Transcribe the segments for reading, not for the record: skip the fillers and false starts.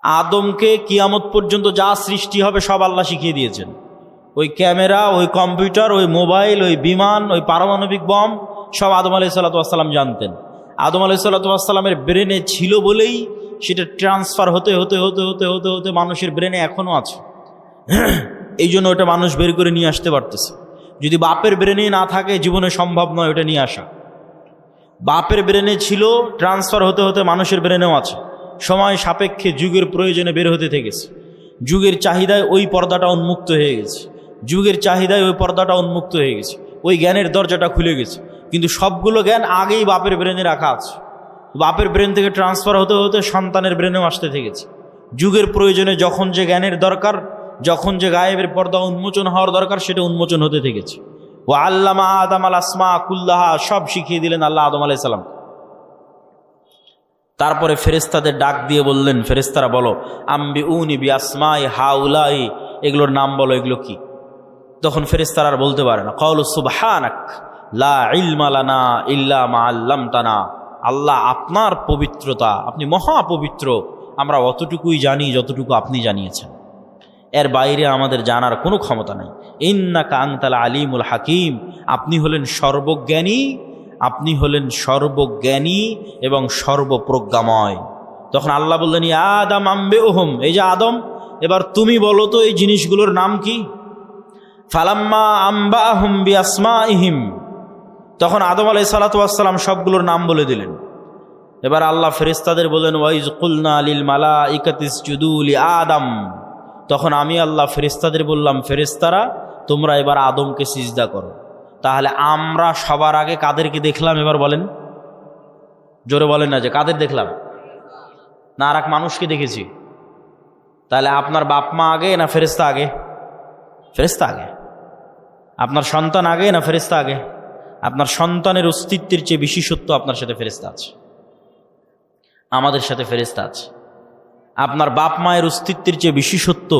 আদমকে কিয়ামত পর্যন্ত যা সৃষ্টি হবে সব আল্লাহ শিখিয়ে দিয়েছেন। ওই ক্যামেরা, ওই কম্পিউটার, ওই মোবাইল, ওই বিমান, ওই পারমাণবিক বম সব আদম আলাইহিসসালাম জানতেন। আদম আলাইহিসসালামের ব্রেনে ছিল বলেই সেটা ট্রান্সফার হতে হতে হতে হতে হতে হতে মানুষের ব্রেনে এখনও আছে। এই জন্য ওটা মানুষ বের করে নিয়ে আসতে পারতেছে। যদি বাপের ব্রেনে না থাকে জীবনে সম্ভব নয় ওটা নিয়ে আসা। বাপের ব্রেনে ছিল, ট্রান্সফার হতে হতে মানুষের ব্রেনেও আছে। সময় সাপেক্ষে যুগের প্রয়োজনে বের হতে থেকেছে। যুগের চাহিদায় ওই পর্দাটা উন্মুক্ত হয়ে গেছে, যুগের চাহিদায় ওই পর্দাটা উন্মুক্ত হয়ে গেছে, ওই জ্ঞানের দরজাটা খুলে গেছে। কিন্তু সবগুলো জ্ঞান আগেই বাপের ব্রেনে রাখা আছে। বাপের ব্রেন থেকে ট্রান্সফার হতে হতে সন্তানের ব্রেনেও আসতে থেকেছে। যুগের প্রয়োজনে যখন যে জ্ঞানের দরকার, যখন যে গায়েবের পর্দা উন্মোচন হওয়ার দরকার, সেটা উন্মোচন হতে থেকেছে। ও আল্লামা আদম আল আসমা কুল্লাহা, সব শিখিয়ে দিলেন আল্লাহ আদম আলাইহিস সালাম। তারপরে ফেরেশতাদের ডাক দিয়ে বললেন, ফেরেশতারা বলো, আম্বিউনি বিআসমাই হাউলাই, এগুলোর নাম বলো, এগুলো কি? তখন ফেরেশতারা আর বলতে পারে না। ক্বালু সুবহানাক লা ইলমা লানা ইল্লা মা আল্লামতানা, আল্লাহ আপনার পবিত্রতা, আপনি মহাপবিত্র, আমরা অতটুকুই জানি যতটুকু আপনি জানিয়েছেন, এর বাইরে আমাদের জানার কোনো ক্ষমতা নাই। ইন্নাকা আনতাল আলিমুল হাকিম, আপনি হলেন সর্বজ্ঞানী, আপনি হলেন সর্বজ্ঞানী এবং সর্বপ্রজ্ঞাময়। তখন আল্লাহ বললেন, ইয়া আদম আম্বিউহুম, এই যে আদম, এবার তুমি বলো তো এই জিনিসগুলোর নাম কি? ফালাম্মা আম্বাহুম বিআসমাইহিম, তখন আদম আলাইহিস সালাতু ওয়াস সালাম সবগুলোর নাম বলে দিলেন। এবার আল্লাহ ফেরেশতাদের বলেন, ওয়াইজ কুলনা লিল মালাইকাতি ইসজুদু লি আদম, তখন আমি আল্লাহ ফেরেশতাদের বললাম, ফেরেশতারা তোমরা এবার আদমকে সিজদা করো। তাহলে আমরা সবার আগে কাদেরকে দেখলাম এবার বলেন? জোরে বলেন না যে কাদের দেখলাম, না আর এক মানুষকে দেখেছি? তাহলে আপনার বাপ মা আগে না ফেরেশতা আগে? ফেরেশতা আগে। আপনার সন্তান আগে না ফেরেশতা আগে? আপনার সন্তানের অস্তিত্বের চেয়ে বেশি সত্য আপনার সাথে ফেরেশতা আছে, আমাদের সাথে ফেরেশতা আছে। আপনার বাপ মায়ের অস্তিত্বের চেয়ে বেশি সত্য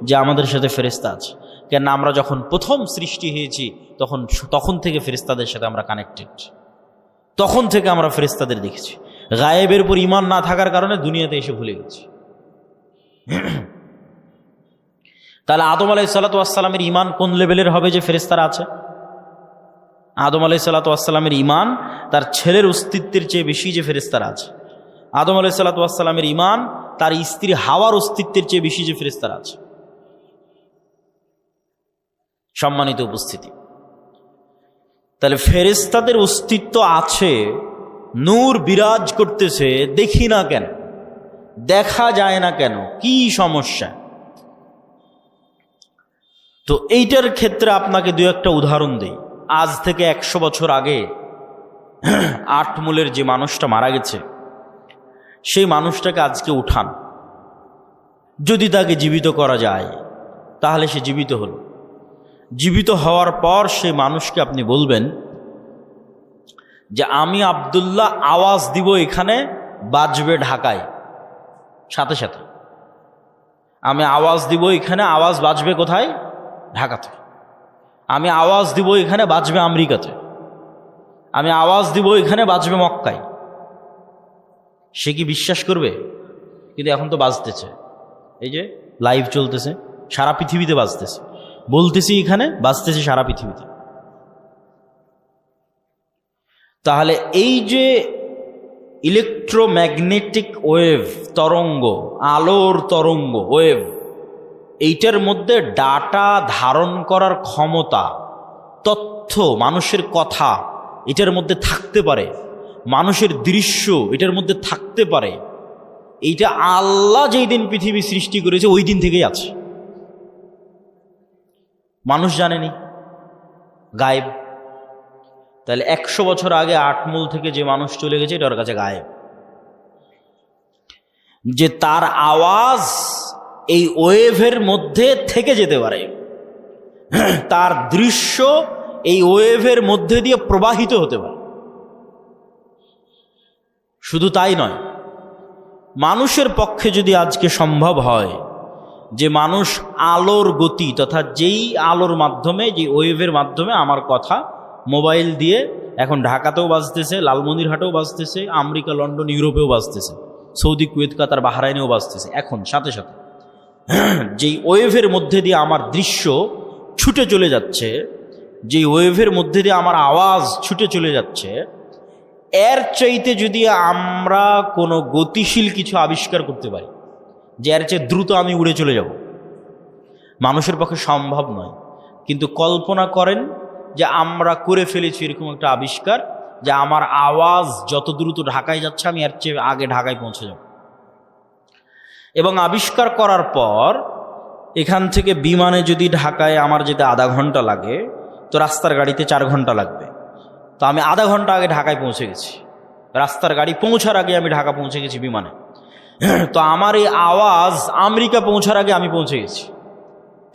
যে আমাদের সাথে ফেরেশতা আছে। কেন? আমরা যখন প্রথম সৃষ্টি হয়েছি তখন থেকে ফেরেশতাদের সাথে আমরা কানেক্টেড, তখন থেকে আমরা ফেরেশতাদের দেখেছি। গায়েবের উপর ঈমান না থাকার কারণে দুনিয়াতে এসে ভুলে গেছি। তাহলে আদম আলাইহিস সালাতু ওয়াস সালামের ঈমান কোন লেভেলের হবে যে ফেরেশতারা আছে? আদম আলাইহিস সালাতু ওয়াস সালামের ঈমান তার ছেলের অস্তিত্বের চেয়ে বেশি যে ফেরেশতারা আছে। আদম আলাইহিস সালাতু ওয়াস সালামের ঈমান তার স্ত্রী হাওয়ার অস্তিত্বের চেয়ে বেশি যে ফেরেশতারা আছে। সম্মানিত উপস্থিতি, তাহলে ফেরেশতাদের অস্তিত্ব আছে, নূর বিরাজ করতেছে, দেখি না কেন, দেখা যায় না কেন, কি সমস্যা? তো এইটার ক্ষেত্রে আপনাকে দু একটা উদাহরণ দেই। আজ থেকে 100 বছর আগে আটমূলের যে মানুষটা মারা গেছে, সেই মানুষটাকে আজকে উঠান, যদি তাকে জীবিত করা যায় তাহলে সে জীবিত হলো। জীবিত হওয়ার পর সেই মানুষকে আপনি বলবেন যে আমি আব্দুল্লাহ আওয়াজ দিব, এখানে বাজবে ঢাকায়, সাথে সাথে আমি আওয়াজ দিব, এখানে আওয়াজ বাজবে কোথায়? ঢাকাতে। আমি আওয়াজ দিব, এখানে বাজবে আমেরিকাতে। আমি আওয়াজ দিব, এখানে বাজবে মক্কায়। সে কি বিশ্বাস করবে? কিন্তু এখন তো বাজতেছে, এই যে লাইভ চলতেছে, সারা পৃথিবীতে বাজতেছে, বলতেছি এখানে, বাজতেছে সারা পৃথিবীতে। তাহলে এই যে ইলেকট্রোম্যাগনেটিক ওয়েভ, তরঙ্গ, আলোর তরঙ্গ ওয়েভ, এইটার মধ্যে ডাটা ধারণ করার ক্ষমতা, তথ্য, মানুষের কথা এটার মধ্যে থাকতে পারে, মানুষের দৃশ্য এটার মধ্যে থাকতে পারে। এইটা আল্লাহ যেই দিন পৃথিবী সৃষ্টি করেছে ওই দিন থেকেই আছে, মানুষ জানেনি, গায়েব। তাহলে 100 বছর আগে আটমূল থেকে যে মানুষ চলে গেছে এটার কাছে গায়েব। যে তার আওয়াজ এই ওয়েভের মধ্যে থেকে যেতে পারে, তার দৃশ্য এই ওয়েভের মধ্যে দিয়ে প্রবাহিত হতে পারে। শুধু তাই নয়, মানুষের পক্ষে যদি আজকে সম্ভব হয় যে মানুষ আলোর গতি তথা যেই আলোর মাধ্যমে, যে ওয়েভের মাধ্যমে আমার কথা মোবাইল দিয়ে এখন ঢাকাতেও বাজতেছে, লালমনিরহাটেও বাজতেছে, আমেরিকা, লন্ডন, ইউরোপেও বাজতেছে, সৌদি, কুয়েত, কাতার, বাহরাইনেও বাজতেছে এখন সাথে সাথে। যেই ওয়েভের মধ্যে দিয়ে আমার দৃশ্য ছুটে চলে যাচ্ছে, যেই ওয়েভের মধ্যে দিয়ে আমার আওয়াজ ছুটে চলে যাচ্ছে, এর চাইতে যদি আমরা কোনো গতিশীল কিছু আবিষ্কার করতে পারি যে এর চেয়ে দ্রুত আমি উড়ে চলে যাব, মানুষের পক্ষে সম্ভব নয়। কিন্তু কল্পনা করেন যে আমরা করে ফেলেছি এরকম একটা আবিষ্কার যে আমার আওয়াজ যত দ্রুত ঢাকায় যাচ্ছে আমি এর চেয়ে আগে ঢাকায় পৌঁছে যাব। এবং আবিষ্কার করার পর এখান থেকে বিমানে যদি ঢাকায় আমার যেতে আধা ঘন্টা লাগে, তো রাস্তার গাড়িতে 4 ঘন্টা লাগবে। তো আমি আধা ঘন্টা আগে ঢাকায় পৌঁছে গেছি, রাস্তার গাড়ি পৌঁছার আগে আমি ঢাকা পৌঁছে গেছি বিমানে। তো আমার এই আওয়াজ আমেরিকা পৌঁছার আগে আমি পৌঁছে গেছি।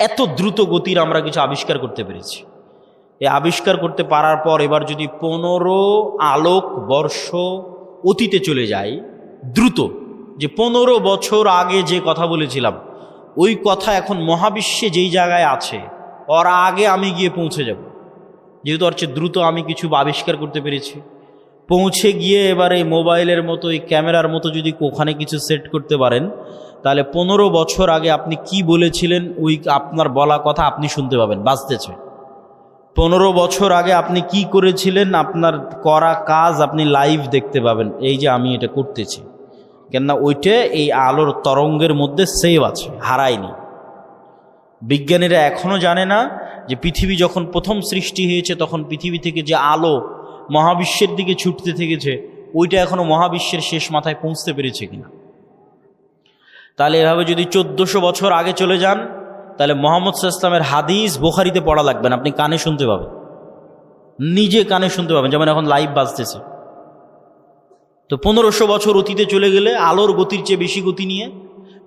এত দ্রুত গতির আমরা কিছু আবিষ্কার করতে পেরেছি। এই আবিষ্কার করতে পারার পর এবার যদি 15 আলোক বর্ষ অতীতে চলে যাই দ্রুত, যে 15 বছর আগে যে কথা বলেছিলাম ওই কথা এখন মহাবিশ্বে যেই জায়গায় আছে ওর আগে আমি গিয়ে পৌঁছে যাব, যেহেতু ওর চেয়ে দ্রুত আমি কিছু আবিষ্কার করতে পেরেছি। পৌঁছে গিয়ে এবার এই মোবাইলের মতো, এই ক্যামেরার মতো যদি ওখানে কিছু সেট করতে পারেন, তাহলে 15 বছর আগে আপনি কি বলেছিলেন ওই আপনার বলা কথা আপনি শুনতে পাবেন, বাজতেছে। 15 বছর আগে আপনি কি করেছিলেন, আপনার করা কাজ আপনি লাইভ দেখতে পাবেন, এই যে আমি এটা করতেছি, কেননা ওইটা এই আলোর তরঙ্গের মধ্যে সেভ আছে, হারায়নি। বিজ্ঞানীরা এখনও জানে না যে পৃথিবী যখন প্রথম সৃষ্টি হয়েছে তখন পৃথিবী থেকে যে আলো মহাবিশ্বের দিকে ছুটতে থেকেছে ওইটা এখনও মহাবিশ্বের শেষ মাথায় পৌঁছতে পেরেছে কিনা। তাহলে এভাবে যদি 1400 বছর আগে চলে যান, তাহলে মুহাম্মদ সাল্লাল্লাহু আলাইহি ওয়াসাল্লামের হাদিস বুখারীতে পড়া লাগবে না, আপনি কানে শুনতে পাবেন, নিজে কানে শুনতে পাবেন, যেমন এখন লাইভ বাজতেছে। তো 1500 বছর অতীতে চলে গেলে আলোর গতির চেয়ে বেশি গতি নিয়ে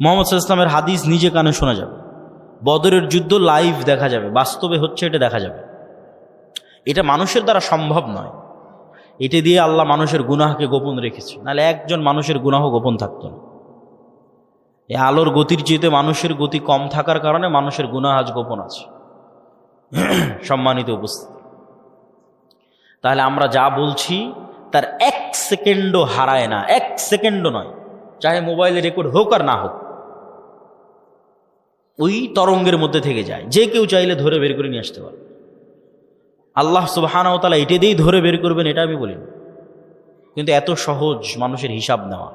মুহাম্মদ সাল্লাল্লাহু আলাইহি ওয়াসাল্লামের হাদিস নিজে কানে শোনা যাবে, বদরের যুদ্ধ লাইভ দেখা যাবে, বাস্তবে হচ্ছে এটা দেখা যাবে। এটা মানুষের দ্বারা সম্ভব নয়, এটা দিয়ে আল্লাহ মানুষের গুনাহকে গোপন রেখেছে, নাহলে একজন মানুষের গুনাহ গোপন থাকতো না। এই আলোর গতির চেয়ে মানুষের গতি কম থাকার কারণে মানুষের গুনাহ আজ গোপন আছে। সম্মানিত উপস্থিতি, তাহলে আমরা যা বলছি তার 1 সেকেন্ডও হারায় না, 1 সেকেন্ডও নয়, চাহে মোবাইলে রেকর্ড হোক আর না হোক, ওই তরঙ্গের মধ্যে থেকে যায়, যে কেউ চাইলে ধরে বের করে নিয়ে আসতে পারে। আল্লাহ সুবহানাহু ওয়া তাআলা এটা দিয়েই ধরে বের করবেন এটা আমি বলি না, কিন্তু এত সহজ মানুষের হিসাব নেওয়া,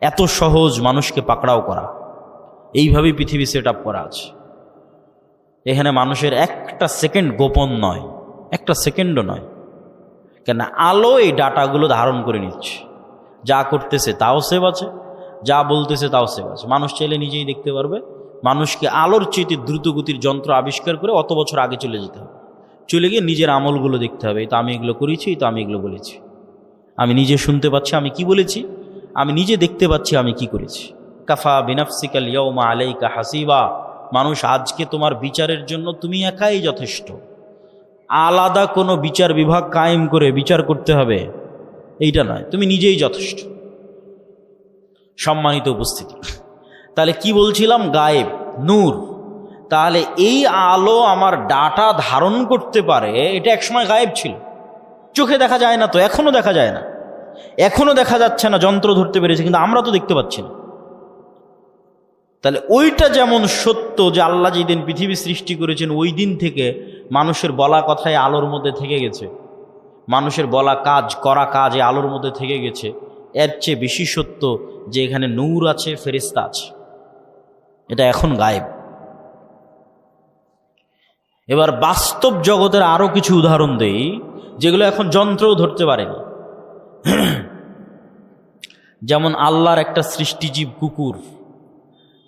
এত সহজ মানুষকে পাকড়াও করা, এইভাবেই পৃথিবী সেট আপ করা আছে। এখানে মানুষের 1টা সেকেন্ড গোপন নয়, 1টা সেকেন্ডও নয়, কেন আলো এই ডাটাগুলো ধারণ করে নিচ্ছে, যা করতেছে তাও সেভ আছে, যা বলতেছে তাও সেভ আছে। মানুষ চাইলে নিজেই দেখতে পারবে। মানুষকে আলোর চেয়ে দ্রুতগতির যন্ত্র আবিষ্কার করে অত বছর আগে চলে যেতে হবে, চলে গিয়ে নিজের আমলগুলো দেখতে হবে, তো আমি এগুলো করেছি, তো আমি এগুলো বলেছি, আমি নিজে শুনতে পাচ্ছি আমি কি বলেছি, আমি নিজে দেখতে পাচ্ছি আমি কি করেছি। কাফা বিনাফসিকাল ইয়াউমা আলাইকা হাসিবা, মানুষ আজকে তোমার বিচারের জন্য তুমি একাই যথেষ্ট, আলাদা কোনো বিচার বিভাগ কায়েম করে বিচার করতে হবে এইটা নয়, তুমি নিজেই যথেষ্ট। সম্মানিত উপস্থিতি, তাহলে কি বলছিলাম, গায়েব, নূর। তাহলে এই আলো আমার ডাটা ধারণ করতে পারে, এটা একসময় গায়েব ছিল, চোখে দেখা যায় না, তো এখনো দেখা যায় না, এখনো দেখা যাচ্ছে না, যন্ত্র ধরতে পেরেছে কিন্তু আমরা তো দেখতে পাচ্ছি না। তাহলে ওইটা যেমন সত্য যে আল্লাহ যেদিন পৃথিবী সৃষ্টি করেছেন ওই দিন থেকে মানুষের বলা কথায় আলোর মধ্যে থেকে গেছে, মানুষের বলা কাজ করা কাজ এই আলোর মধ্যে থেকে গেছে, এর চেয়ে বেশি সত্য যে এখানে নূর আছে, ফেরেশতা আছে, এটা এখন গায়েব। এবার বাস্তব জগতের আরো কিছু উদাহরণ দেই যেগুলো এখন যন্ত্রও ধরতে পারেনি। যেমন আল্লাহর একটা সৃষ্টিজীব কুকুর,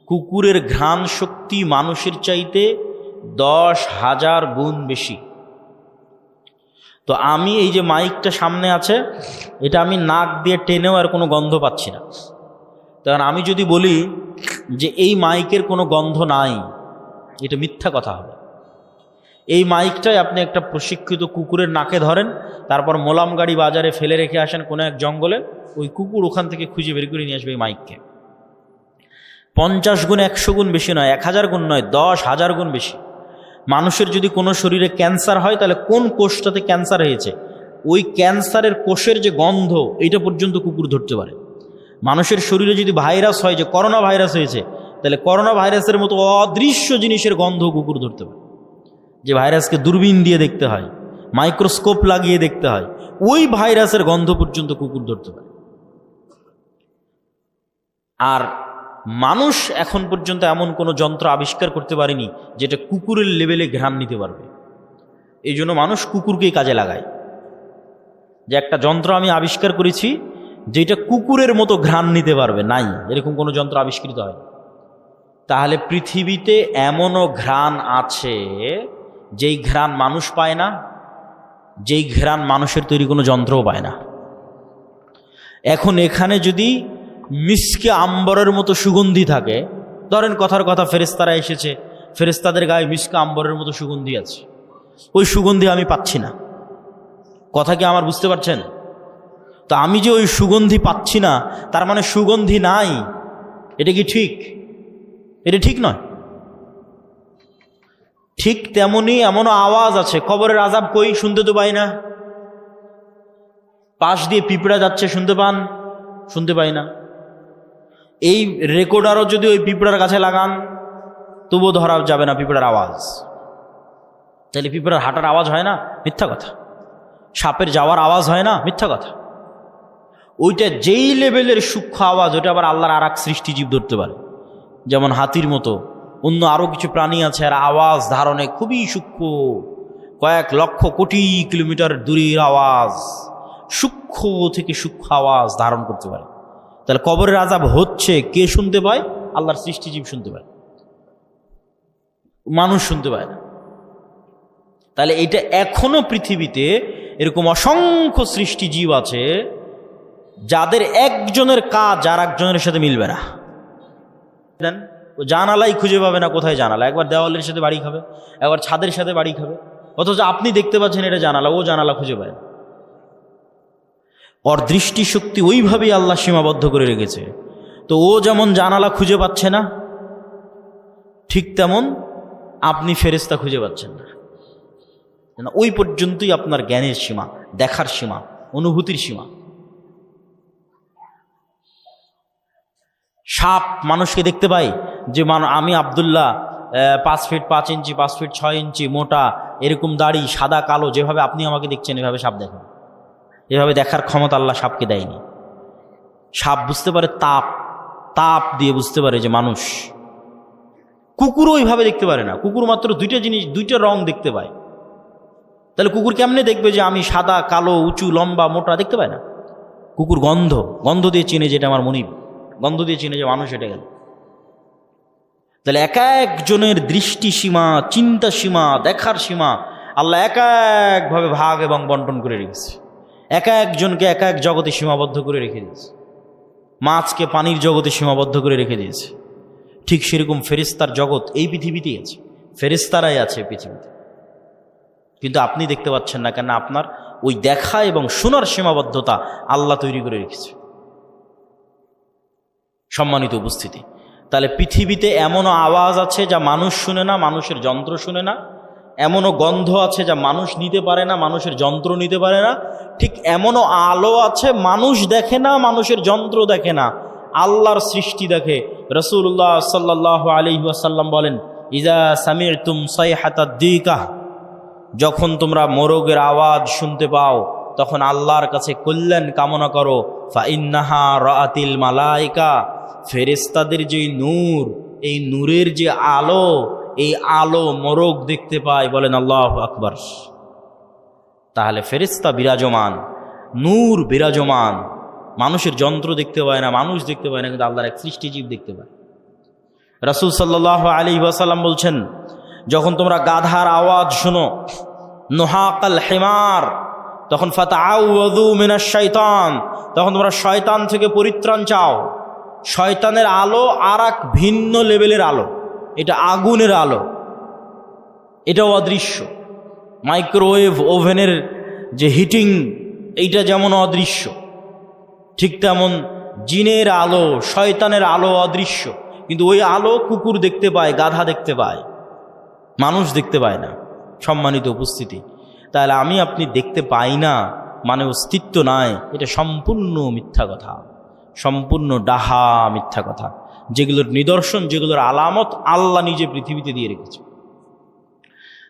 কুকুরের ঘ্রাণ শক্তি মানুষের চাইতে 10,000 গুণ বেশি। তো আমি এই যে মাইকটা সামনে আছে, এটা আমি নাক দিয়ে টেনেও আর কোনো গন্ধ পাচ্ছি না। কারণ আমি যদি বলি যে এই মাইকের কোনো গন্ধ নাই, এটা মিথ্যা কথা হবে। এই মাইকটাই আপনি একটা প্রশিক্ষিত কুকুরের নাকে ধরেন, তারপর মোলাম গাড়ি বাজারে ফেলে রেখে আসেন কোনো এক জঙ্গলে, ওই কুকুর ওখান থেকে খুঁজে বের করে নিয়ে আসবে এই মাইককে। 50 গুণ 100 গুণ বেশি নয়, 1000 গুণ নয়, 10,000 গুণ বেশি। মানুষের যদি কোনো শরীরে ক্যান্সার হয়, তাহলে কোন কোষটাতে ক্যান্সার হয়েছে ওই ক্যান্সারের কোষের যে গন্ধ এইটা পর্যন্ত কুকুর ধরতে পারে। মানুষের শরীরে যদি ভাইরাস হয়, যে করোনা ভাইরাস হয়েছে, তাহলে করোনা ভাইরাসের মতো অদৃশ্য জিনিসের গন্ধ কুকুর ধরতে পারে। যে ভাইরাসকে দূরবীন দিয়ে দেখতে হয়, মাইক্রোস্কোপ লাগিয়ে দেখতে হয়, ওই ভাইরাসের গন্ধ পর্যন্ত কুকুর ধরতে পারে। আর মানুষ এখন পর্যন্ত এমন কোনো যন্ত্র আবিষ্কার করতে পারেনি যেটা কুকুরের লেভেলে ঘ্রাণ নিতে পারবে। এই জন্য মানুষ কুকুরকেই কাজে লাগায়, যে একটা যন্ত্র আমি আবিষ্কার করেছি যেটা কুকুরের মতো ঘ্রাণ নিতে পারবে, নাই, এরকম কোনো যন্ত্র আবিষ্কৃত হয়। তাহলে পৃথিবীতে এমনও ঘ্রাণ আছে যেই ঘ্রাণ মানুষ পায় না, যেই ঘ্রাণ মানুষের তৈরি কোনো যন্ত্রও পায় না। এখন এখানে যদি মিসকে আম্বরের মতো সুগন্ধি থাকে, ধরেন কথার কথা ফেরেশতারা এসেছে, ফেরেশতাদের গায়ে মিসকে আম্বরের মতো সুগন্ধি আছে, ওই সুগন্ধি আমি পাচ্ছি না। কথা কি আমার বুঝতে পারছেন? তো আমি যে ওই সুগন্ধি পাচ্ছি না, তার মানে সুগন্ধি নাই, এটা কি ঠিক? এটা ঠিক নয়। ঠিক তেমনি এমনও আওয়াজ আছে, কবরের আযাব কই, শুনতে তো পাই না। পাশ দিয়ে পিঁপড়া যাচ্ছে, শুনতে পান? শুনতে পাই না। এই রেকর্ডারও যদি ওই পিঁপড়ার কাছে লাগান, তবুও ধরা যাবে না পিঁপড়ার আওয়াজ। তাহলে পিঁপড়ার হাঁটার আওয়াজ হয় না? মিথ্যা কথা। সাপের যাওয়ার আওয়াজ হয় না? মিথ্যা কথা। ওইটা যেই লেভেলের সূক্ষ্ম আওয়াজ, ওটা আবার আল্লাহর আর এক সৃষ্টিজীব ধরতে পারে। যেমন হাতির মতো অন্য আরও কিছু প্রাণী আছে, আর আওয়াজ ধারণে খুবই সূক্ষ্ম, কয়েক লক্ষ কোটি কিলোমিটার দূরের আওয়াজ, সূক্ষ্ম থেকে সূক্ষ্ম আওয়াজ ধারণ করতে পারে। তাহলে কবরের আযাব হচ্ছে, কে শুনতে পায়? আল্লাহর সৃষ্টিজীব শুনতে পায়, মানুষ শুনতে পায় না। তাহলে এটা এখনো পৃথিবীতে এরকম অসংখ্য সৃষ্টিজীব আছে যাদের একজনের কাজ আর একজনের সাথে মিলবে না। জানালাই খুঁজে পাবে না, কোথায় জানালা? একবার দেওয়ালের সাথে বাড়ি খাবে, একবার ছাদের সাথে বাড়ি খাবে, অথচ আপনি দেখতে পাচ্ছেন এটা জানালা, ও জানালা খুঁজে পায় না। ওর দৃষ্টিশক্তি ওইভাবেই আল্লাহ সীমাবদ্ধ করে রেখেছে। তো ও যেমন জানালা খুঁজে পাচ্ছে না, ঠিক তেমন আপনি ফেরেশতা খুঁজে পাচ্ছেন না। ওই পর্যন্তই আপনার জ্ঞানের সীমা, দেখার সীমা, অনুভূতির সীমা। সাপ মানুষকে দেখতে পাই, যে আমি আব্দুল্লাহ 5 ফিট 5 ইঞ্চি, 5 ফিট 6 ইঞ্চি মোটা, এরকম দাড়ি, সাদা কালো, যেভাবে আপনি আমাকে দেখছেন এভাবে সাপ দেখেন। এভাবে দেখার ক্ষমতা আল্লাহ সাপকে দেয়নি। সাপ বুঝতে পারে তাপ, তাপ দিয়ে বুঝতে পারে যে মানুষ। কুকুরও ওইভাবে দেখতে পারে না। কুকুর মাত্র দুইটা জিনিস, দুইটা রং দেখতে পায়। তাহলে কুকুর কেমনে দেখবে যে আমি সাদা কালো, উঁচু লম্বা মোটা? দেখতে পায় না। কুকুর গন্ধ, গন্ধ দিয়ে চিনে যেটা আমার মনিব, গন্ধ দিয়ে চিনে যে মানুষ এটা গেল। তাহলে এক একজনের দৃষ্টি সীমা, চিন্তা সীমা, দেখার সীমা আল্লাহ এক একভাবে ভাগ এবং বন্টন করে রেখেছে। এক একজনকে এক এক জগতে সীমাবদ্ধ করে রেখে দিয়েছে। মাছকে পানির জগতে সীমাবদ্ধ করে রেখে দিয়েছে। ঠিক সেরকম ফেরেশতার জগৎ এই পৃথিবীতেই আছে, ফেরেশতারাই আছে পৃথিবীতে। কিন্তু আপনি দেখতে পাচ্ছেন না কেন? আপনার ওই দেখা এবং শোনার সীমাবদ্ধতা আল্লাহ তৈরি করে রেখেছে। সম্মানিত উপস্থিতি, তাহলে পৃথিবীতে এমনও আওয়াজ আছে যা মানুষ শুনে না, মানুষের যন্ত্র শুনে না। এমনও গন্ধ আছে যা মানুষ নিতে পারে না, মানুষের যন্ত্র নিতে পারে না। ঠিক এমনও আলো আছে মানুষ দেখে না, মানুষের যন্ত্র দেখে না, আল্লাহর সৃষ্টি দেখে। রাসূলুল্লাহ সাল্লাল্লাহু আলাইহি ওয়াসাল্লাম বলেন, ইজা সামি'তুম সাইহাতাদ দিকা, যখন তোমরা মোরগের আওয়াজ শুনতে পাও তখন আল্লাহর কাছে কল্যাণ কামনা করো। ফা ইন্নাহা রাআতিল মালাইকা, ফেরেশতাদের যে নূর, এই নূরের যে আলো, এই আলো মোরগ দেখতে পায়। বলেন আল্লাহু আকবার। তাহলে ফেরেশতা বিরাজমান, নূর বিরাজমান। মানুষের যন্ত্র দেখতে পায় না, মানুষ দেখতে পায় না, কিন্তু আল্লাহর এক সৃষ্টিজীব দেখতে পায়। রাসূল সাল্লাল্লাহু আলাইহি ওয়াসাল্লাম বলছেন, যখন তোমরা গাধার আওয়াজ শোনো, নুহাকাল হিমার, তখন ফাতাআউযু মিনাশ শাইতান, তখন তোমরা শয়তান থেকে পরিত্রাণ চাও। শয়তানের আলো আর এক ভিন্ন লেভেলের আলো, এটা আগুনের আলো, এটাও অদৃশ্য। মাইক্রোওয়েভ ওভেনের যে হিটিং, এইটা যেমন অদৃশ্য, ঠিক তেমন জিনের আলো, শয়তানের আলো অদৃশ্য। কিন্তু ওই আলো কুকুর দেখতে পায়, গাধা দেখতে পায়, মানুষ দেখতে পায় না। সম্মানিত উপস্থিতি, তাহলে আমি আপনি দেখতে পাই না মানে অস্তিত্ব নাই, এটা সম্পূর্ণ মিথ্যা কথা। সম্পূর্ণ ডাহা মিথ্যা কথা, যেগুলোর নিদর্শন, যেগুলোর আলামত আল্লাহ নিজে পৃথিবীতে দিয়ে রেখেছে।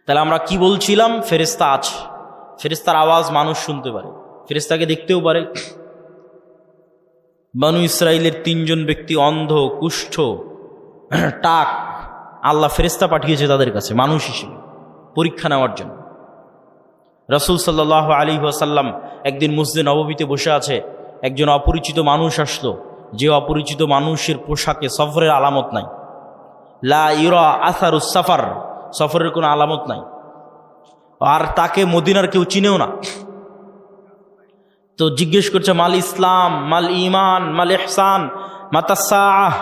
তাহলে আমরা কি বলছিলাম? ফেরেশতা আছে, ফেরেশতার আওয়াজ মানুষ শুনতে পারে, ফেরেশতাকে দেখতেও পারে। বনু ইসরাইলের 3 জন ব্যক্তি অন্ধ, কুষ্ঠ, টাক, আল্লাহ ফেরেশতা পাঠিয়েছে তাদের কাছে মানুষ হিসেবে পরীক্ষা নেওয়ার জন্য। রাসূল সাল্লাল্লাহু আলাইহি ওয়াসাল্লাম একদিন মসজিদে নববীতে বসে আছে, একজন অপরিচিত মানুষ আসলো, যে অপরিচিত মানুষের পোশাকে সফরের আলামত নাই, লা ইউরা আসারুস সাফার, সফরের কোনো আলামত নাই, আর তাকে মদিনার কেউ চিনেও না। তো জিজ্ঞেস করছে, মাল ইসলাম, মাল ইমান, মাল ইহসান, মাতাসাআহ,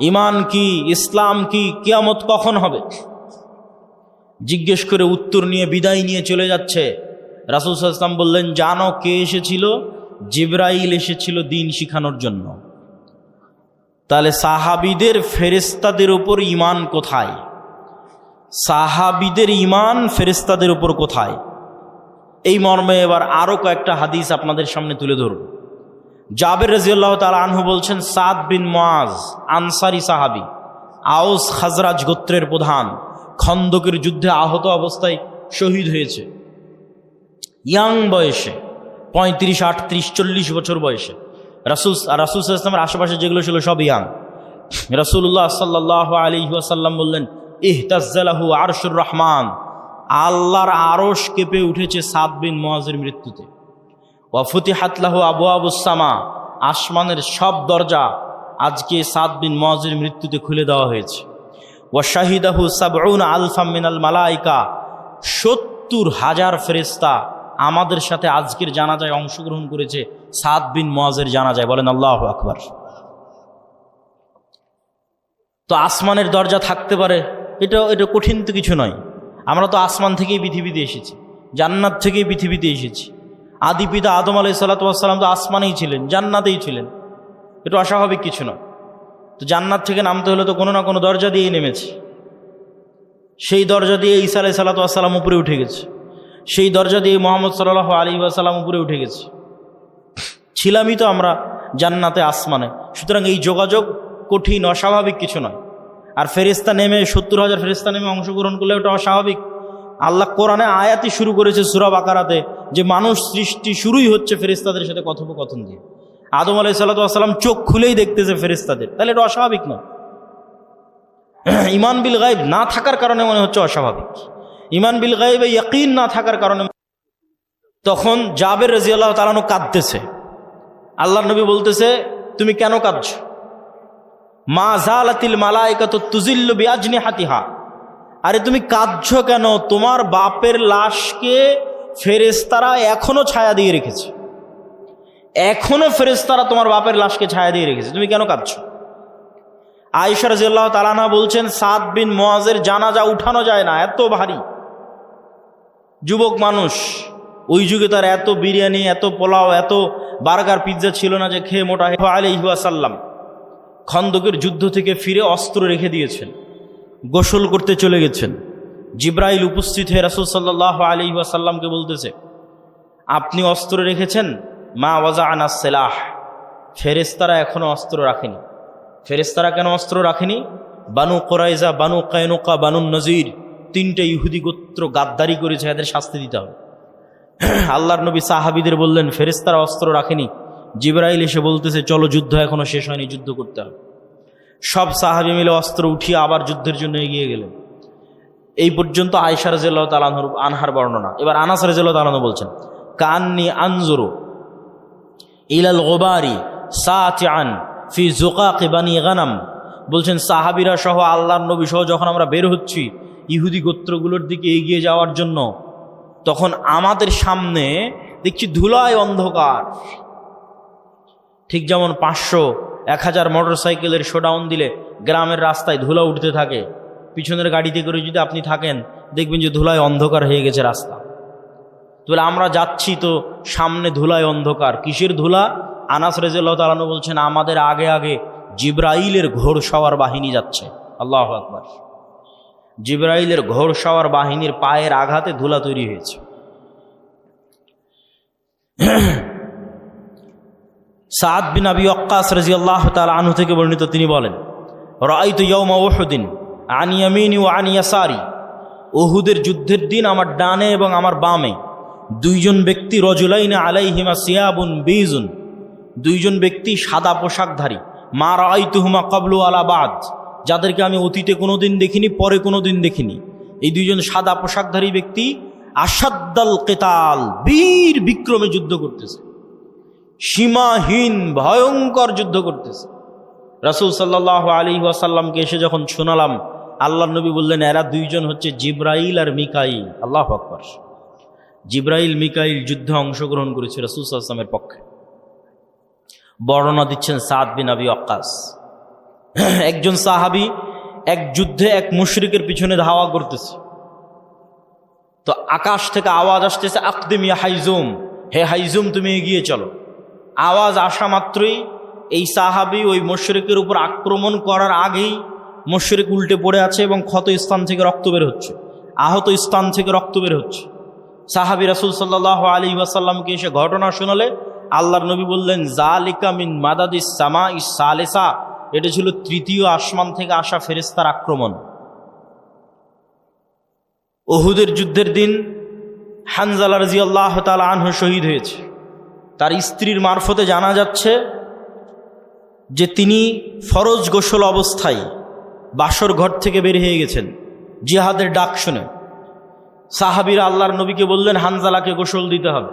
ইমান কি, ইসলাম কি, কিয়ামত কখন হবে? জিজ্ঞেস করে উত্তর নিয়ে বিদায় নিয়ে চলে যাচ্ছে। রাসূল সাল্লাল্লাহু আলাইহি ওয়াসাল্লাম বললেন, জানো কে এসেছিল? জিবরাইল এসেছিল দিন শিখানোর জন্য। তাহলে সাহাবীদের ফেরেশতাদের উপর ঈমান কোথায়? সাহাবীদের ঈমান ফেরেশতাদের উপর কোথায়? এই মর্মে এবার আরও কয়েকটা হাদিস আপনাদের সামনে তুলে ধরব। জাবের রাদিয়াল্লাহু তাআলা আনহু বলছেন, সাদ বিন মুআজ আনসারী সাহাবী, আউস খাজরাজ গোত্রের প্রধান, খন্দকের যুদ্ধে আহত অবস্থায় শহীদ হয়েছে, ইয়াং বয়সে, 35, 38, 40 বছর বয়সে। রাসূল সাল্লাল্লাহু আলাইহি ওয়াসাল্লামের আশেপাশে যেগুলো ছিল সব ইয়াং। রাসূলুল্লাহ সাল্লাল্লাহু আলাইহি ওয়াসাল্লাম বললেন, ইহতাজ্জালাহু আরশুর রহমান, আল্লাহর আরশ কেঁপে উঠেছে সাদ বিন মুআজের মৃত্যুতে। ওয়া ফুতিহাত লাহু আবওয়াবুস সামা, আসমানের সব দরজা আজকে সাদ বিন মুআজের মৃত্যুতে খুলে দেওয়া হয়েছে। ওয়া শাহিদাহু ৭০ আলফাম মিনাল মালাইকা, ৭০,০০০ ফেরেশতা আমাদের সাথে আজকের জানাজায় অংশগ্রহণ করেছে সাদ বিন মুআজের জানাজায়। বলেন আল্লাহু আকবার। তো আসমানের দরজা থাকতে পারে, এটা কঠিন তো কিছু নয়। আমরা তো আসমান থেকেই পৃথিবীতে এসেছি, জান্নাত থেকেই পৃথিবীতে এসেছি। আদি পিতা আদম আলাইহিস সালাতু ওয়াস সালাম তো আসমানেই ছিলেন, জান্নাতেই ছিলেন, এটা অস্বাভাবিক কিছু নয়। তো জান্নাত থেকে নামতে হলে তো কোনো না কোনো দরজা দিয়েই নেমেছে। সেই দরজা দিয়ে ঈসা আলাইহিস সালাতু ওয়াস সালাম উপরে উঠে গেছে, সেই দরজা দিয়ে মুহাম্মদ সাল্লাল্লাহু আলাইহি ওয়াসাল্লাম উপরে উঠে গেছে। ছিলামই তো আমরা জান্নাতে, আসমানে। সুতরাং এই যোগাযোগ কঠিন, অস্বাভাবিক কিছু নয়। আর ফেরেশতা নেমে ৭০,০০০ ফেরেশতা নেমে অংশগ্রহণ করলে ওটা অস্বাভাবিক। আল্লাহ কোরআনে আয়াতই শুরু করেছে সূরা বাকারাতে, যে মানুষ সৃষ্টি শুরুই হচ্ছে ফেরেশতাদের সাথে কথোপকথন দিয়ে। আদম আলাইহিস সালাতু ওয়াস সালাম চোখ খুলেই দেখতেছে ফেরেশতাদের, তাহলে এটা অস্বাভাবিক নয়। ঈমান বিল গায়ব না থাকার কারণে মনে হচ্ছে অস্বাভাবিক। ঈমান বিল গায়বে ইয়াকিন না থাকার কারণে। তখন জাবের রাদিয়াল্লাহু তাআলা আনহু কাঁদতেছে। আল্লাহর নবী বলতেছে, তুমি কেন কাঁদছো? মা জালাতিল মালাইকাতু তুজিল্লু বিআজনিহাতিহা, আরে তুমি কাঁদছো কেন? তোমার বাপের লাশকে ফেরেশতারা এখনো ছায়া দিয়ে রেখেছে, এখনো ফেরেশতারা তোমার বাপের লাশকে ছায়া দিয়ে রেখেছে, তুমি কেন কাঁদছো? আয়েশা রাদিয়াল্লাহু তাআলা আনহা বলছেন, সাদ বিন মুআজের জানাজা উঠানো যায় না, এত ভারী। যুবক মানুষ, ওই যুগে তার এত বিরিয়ানি, এত পোলাও, এত বার্গার, পিৎজা ছিল না যে খেয়ে মোটা হয়ে। আলাইহি ওয়াসাল্লাম খন্দকের যুদ্ধ থেকে ফিরে অস্ত্র রেখে দিয়েছেন, গোসল করতে চলে গেছেন। জিব্রাইল উপস্থিত হয়ে রাসূল সাল্লাল্লাহু আলাইহি ওয়াসাল্লামকে বলতেছে, আপনি অস্ত্র রেখেছেন? মা ওয়াজা'না সিলাহ, ফেরেশতারা এখনো অস্ত্র রাখেনি। ফেরেশতারা কেন অস্ত্র রাখেনি? বানু কুরাইজা, বানু কায়নুকা, বানু নজির, 3টে ইহুদি গোত্র গাদ্দারি করেছে, এদের শাস্তি দিতে হবে। আল্লাহর নবী সাহাবীদের বললেন, ফেরেশতারা অস্ত্র রাখেনি। জিবরাইল এসে বলতেছে, চলো, যুদ্ধ এখনো শেষ হয়নি, যুদ্ধ করতে হবে। সব সাহাবী মিলে অস্ত্র উঠিয়ে আবার যুদ্ধের জন্য এগিয়ে গেলেন। এই পর্যন্ত আয়েশা রাদিয়াল্লাহু তাআলা আনহার বর্ণনা। এবার আনাস রাদিয়াল্লাহু তাআলা বলছেন, কান্নি আনজুরু ইলাল গুবারি সাতিআন ফি যুকাকি বানি গানাম, বলছেন সাহাবীরা সহ আল্লাহর নবী সহ যখন আমরা বের হচ্ছি ইহুদি গোত্রগুলোর দিকে এগিয়ে যাওয়ার জন্য, তখন আমাদের সামনে দেখছি ধুলায় অন্ধকার। ঠিক যেমন 500, 1000 মোটরসাইকেলের শোডাউন দিলে গ্রামের রাস্তায় ধুলা উঠতে থাকে, পিছনের গাড়িতে করে যদি আপনি থাকেন দেখবেন যে ধুলায় অন্ধকার হয়ে গেছে রাস্তা। তাহলে আমরা যাচ্ছি তো সামনে ধুলায় অন্ধকার। কিসের ধুলা? আনাস রাদিয়াল্লাহু তাআলা আনহু বলছেন, আমাদের আগে আগে জিবরাইলের ঘোড়সওয়ার বাহিনী যাচ্ছে। আল্লাহু আকবার। জিবরাইলের ঘোড়সওয়ার বাহিনীর পায়ের আঘাতে ধুলা তৈরি হয়েছে। সাদ বিন আবি ওয়াক্কাস রাদিয়াল্লাহু তাআলা আনহু থেকে বর্ণিত, তিনি বলেন, রাআইতু ইয়াওমা উহুদিন আন ইয়ামিনি ওয়া আন ইয়াসারি, উহুদের যুদ্ধের দিন আমার ডানে এবং আমার বামে দুইজন ব্যক্তি, রজুলাইনা আলাইহিমা সিয়াবুন বীজুন, দুইজন ব্যক্তি সাদা পোশাকধারী, মা রাআইতুহুমা ক্বাবলু আলা বাদ, যাদেরকে আমি অতীতে কোনোদিন দেখিনি, পরে কোনোদিন দেখিনি। এই দুইজন সাদা পোশাকধারী ব্যক্তি আসাদ্দাল কিতাল, বীর বিক্রমে যুদ্ধ করতেছে, সীমাহীন ভয়ঙ্কর যুদ্ধ করতেছে। রাসূল সাল্লাল্লাহু আলাইহি ওয়াসাল্লামকে এসে যখন শোনালাম, আল্লাহর নবী বললেন, এরা দুইজন হচ্ছে জিব্রাইল আর মিকাইল। আল্লাহু আকবার। জিব্রাইল মিকাইল যুদ্ধে অংশগ্রহণ করেছে রাসূল সাল্লাল্লাহু আলাইহি ওয়াসাল্লামের পক্ষে। বর্ণনা দিচ্ছেন সাদ বিন আবি ওয়াক্কাস। একজন সাহাবী এক যুদ্ধে এক মুশরিকের পিছনে ধাওয়া করতেছে, তো আকাশ থেকে আওয়াজ আসতেছে, আকদিম ইয়া হাইজুম, হে হাইজুম তুমি এগিয়ে চলো। আওয়াজ আসা মাত্রই এই সাহাবী ওই মুশরিকের উপর আক্রমণ করার আগেই মুশরিক উল্টে পড়ে আছে এবং ক্ষত স্থান থেকে রক্ত বের হচ্ছে, আহত স্থান থেকে রক্ত বের হচ্ছে। সাহাবী রাসূল সাল্লাল্লাহু আলাইহি ওয়াসাল্লামকে এসে ঘটনা শোনালে আল্লাহর নবী বললেন, যালিকা মিন মাদাদিস সামাইস সালিসা, এটা ছিল তৃতীয় আসমান থেকে আসা ফেরেশতার আক্রমণ। উহুদের যুদ্ধের দিন হানজালা রাদিয়াল্লাহু তাআলা আনহু শহীদ হয়েছে। তার স্ত্রীর মারফতে জানা যাচ্ছে যে তিনি ফরজ গোসল অবস্থায় বাসর ঘর থেকে বের হয়ে গেছেন জিহাদের ডাক শুনে। সাহাবীরা আল্লাহর নবীকে বললেন, হানজালাকে গোসল দিতে হবে।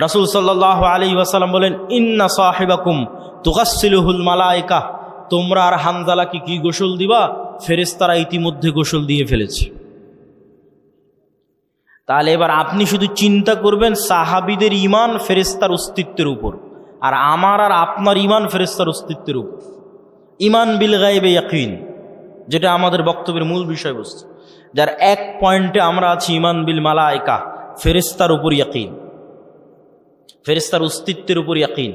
রাসূল সাল্লাল্লাহু আলাইহি ওয়াসাল্লাম বলেন, ইন্না সাহিবাকুম তুগাসসিলুহুল মালায়েকা, তোমরা আর হানজালাকে কি গোসল দিবা? ফেরেশতারা ইতিমধ্যে গোসল দিয়ে ফেলেছে। তাহলে এবার আপনি শুধু চিন্তা করবেন সাহাবীদের ঈমান ফেরেশতার অস্তিত্বের উপর, আর আমার আর আপনার ঈমান ফেরেশতার অস্তিত্বের উপর। ঈমান বিল গায়বে ইয়াকিন, যেটা আমাদের বক্তব্যের মূল বিষয়বস্তু, যার এক পয়েন্টে আমরা আছি ঈমান বিল মালায়েকা, ফেরেশতার উপর ইয়াকিন, ফেরেশতার অস্তিত্বের উপর ইয়াকিন।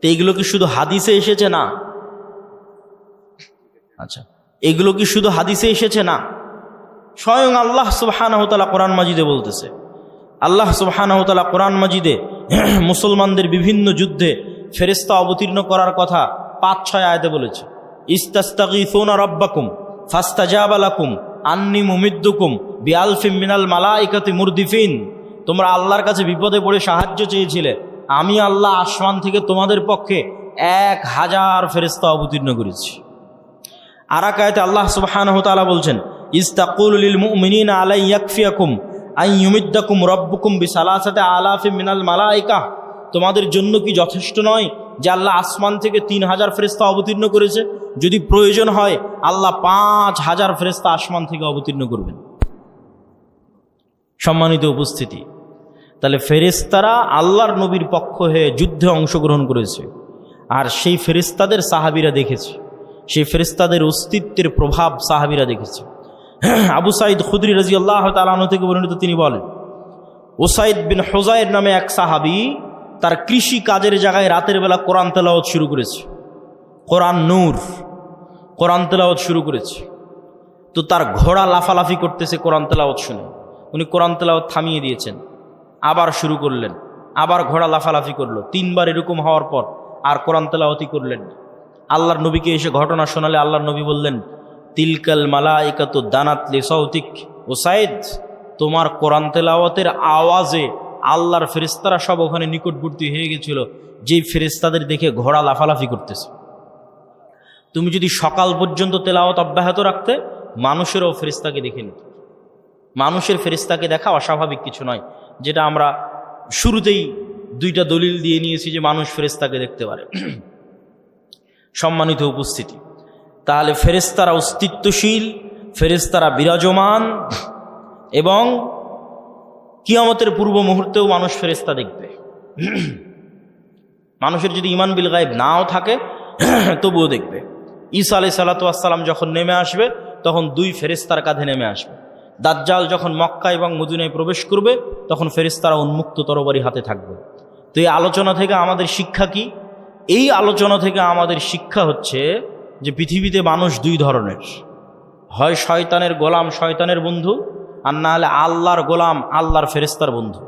তো এগুলো কি শুধু হাদিসে এসেছে? না। আচ্ছা, এগুলো কি শুধু হাদিসে এসেছে? না, স্বয়ং আল্লাহ সুবহানাহু ওয়া তাআলা কোরআন মাজিদে বলতেছে। আল্লাহ সুবহানাহু ওয়া তাআলা কোরআন মাজিদে মুসলমানদের বিভিন্ন যুদ্ধে ফেরেশতা অবতীর্ণ করার কথা ৫-৬ আয়াতে বলেছে। ইস্তাস্তাগীসুনা রাব্বাকুম ফাস্তাজাবা লাকুম আন্নী মুমিদ্দুকুম বিআলফিম মিনাল মালাইকাতি মুরদিফিন, তোমরা আল্লাহর কাছে বিপদে পড়ে সাহায্য চেয়েছিলে, আমি আল্লাহ আসমান থেকে তোমাদের পক্ষে ১,০০০ ফেরেশতা অবতীর্ণ করেছি। আর এক আয়াতে আল্লাহ সুবহানাহু ওয়া তাআলা বলছেন, ইস্তাকুলু লিল মুমিনিনা আলাই ইয়াকফিয়াকুম আন ইউমিদ্দাকুম রাব্বুকুম বিসালাসাতি আলাফিম মিনাল মালাইকা, তোমাদের জন্য কি যথেষ্ট নয় যে আল্লাহ আসমান থেকে ৩,০০০ ফেরেশতা অবতীর্ণ করেছে? যদি প্রয়োজন হয় আল্লাহ ৫,০০০ ফেরেশতা আসমান থেকে অবতীর্ণ করবেন। সম্মানিত উপস্থিতি, তাহলে ফেরেশতারা আল্লাহর নবীর পক্ষ হয়ে যুদ্ধে অংশগ্রহণ করেছে, আর সেই ফেরেশতাদের সাহাবীরা দেখেছে, সেই ফেরেশতাদের অস্তিত্বের প্রভাব সাহাবীরা দেখেছে। আবু সাঈদ খুদরি রাদিয়াল্লাহু তাআলা আনহু থেকে বর্ণিত, তিনি বলেন, উসাইদ বিন হুযায়র নামে এক সাহাবী তার কৃষি কাজের জায়গায় রাতের বেলা কোরআন তেলাওয়াত শুরু করেছে, কোরআন নূর, কোরআন তেলাওয়াত শুরু করেছে। তো তার ঘোড়া লাফালাফি করতেছে কোরআন তেলাওয়াত শুনে, উনি কোরআন তেলাওয়াত থামিয়ে দিয়েছেন, আবার শুরু করলেন, আবার ঘোড়া লাফালাফি করলো। ৩ বার এরকম হওয়ার পর আর কোরআন তেলাওয়াতই করলেন। আল্লাহর নবীকে এসে ঘটনা শোনালে আল্লাহর নবী বললেন, তিলকাল মালাইকাতু দানাত লিসাউতিক, উসাইদ, তোমার কোরআন তেলাওয়াতের আওয়াজে আল্লাহর ফেরেশতারা সব ওখানে নিকটবর্তী হয়ে গেছিল, যেই ফেরেশতাদের দেখে ঘোড়া লাফালাফি করতেছে। তুমি যদি সকাল পর্যন্ত তেলাওয়াত অব্যাহত রাখতে, মানুষেরও ফেরেশতাকে দেখে নিত। মানুষের ফেরেশতাকে দেখা অস্বাভাবিক কিছু নয়, যেটা আমরা শুরুতেই 2টা দলিল দিয়ে নিয়েছি যে মানুষ ফেরেশতাকে দেখতে পারে। সম্মানিত উপস্থিতি, তাহলে ফেরেশতারা অস্তিত্বশীল, ফেরেশতারা বিরাজমান, এবং কিয়ামতের পূর্ব মুহূর্তেও মানুষ ফেরেশতা দেখবে। মানুষের যদি ঈমান বিল গায়ব নাও থাকে তবুও দেখবে। ঈসা আলাইহিস সালাতু ওয়াস সালাম যখন নেমে আসবে তখন 2 ফেরেশতার কাঁধে নেমে আসবে। দাজ্জাল যখন মক্কা এবং মদিনায় প্রবেশ করবে তখন ফেরেশতারা উন্মুক্ত তরবারি হাতে থাকবে। তো এই আলোচনা থেকে আমাদের শিক্ষা কি? এই আলোচনা থেকে আমাদের শিক্ষা হচ্ছে যে পৃথিবীতে মানুষ 2 ধরনের, হয় শয়তানের গোলাম, শয়তানের বন্ধু, আর না হলে আল্লাহর গোলাম, আল্লাহর ফেরেশতার বন্ধু।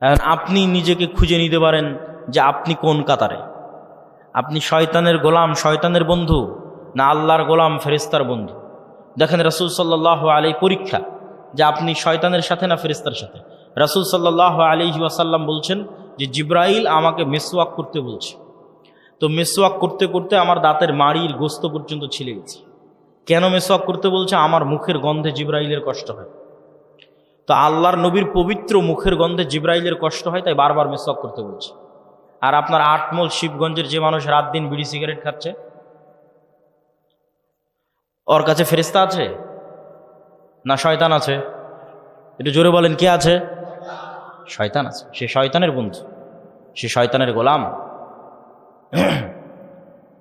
এখন আপনি নিজেকে খুঁজে নিতে পারেন যে আপনি কোন কাতারে, আপনি শয়তানের গোলাম, শয়তানের বন্ধু, না আল্লাহর গোলাম, ফেরেশতার বন্ধু। দেখেন রাসূল সাল্লাল্লাহু আলাইহি পরীক্ষা যে আপনি শয়তানের সাথে না ফেরেশতার সাথে। রাসূল সাল্লাল্লাহু আলাইহি ওয়াসাল্লাম বলছেন যে জিব্রাইল আমাকে মেসওয়াক করতে বলছে, তো মেসওয়াক করতে করতে আমার দাঁতের মাড়ির গোস্ত পর্যন্ত ছিলে গেছে। কেন মেসওয়াক করতে বলছে? আমার মুখের গন্ধে জিব্রাইলের কষ্ট হয়। তো আল্লাহর নবীর পবিত্র মুখের গন্ধে জিব্রাইলের কষ্ট হয়, তাই বারবার মেসওয়াক করতে বলছে। আর আপনার আটমল শিবগঞ্জের যে মানুষ রাত দিন বিড়ি সিগারেট খাচ্ছে, ওর কাছে ফেরেশতা আছে না শয়তান আছে? একটু জোরে বলেন, কে আছে? শয়তান আছে। সে শয়তানের বন্ধু, সে শয়তানের গোলাম।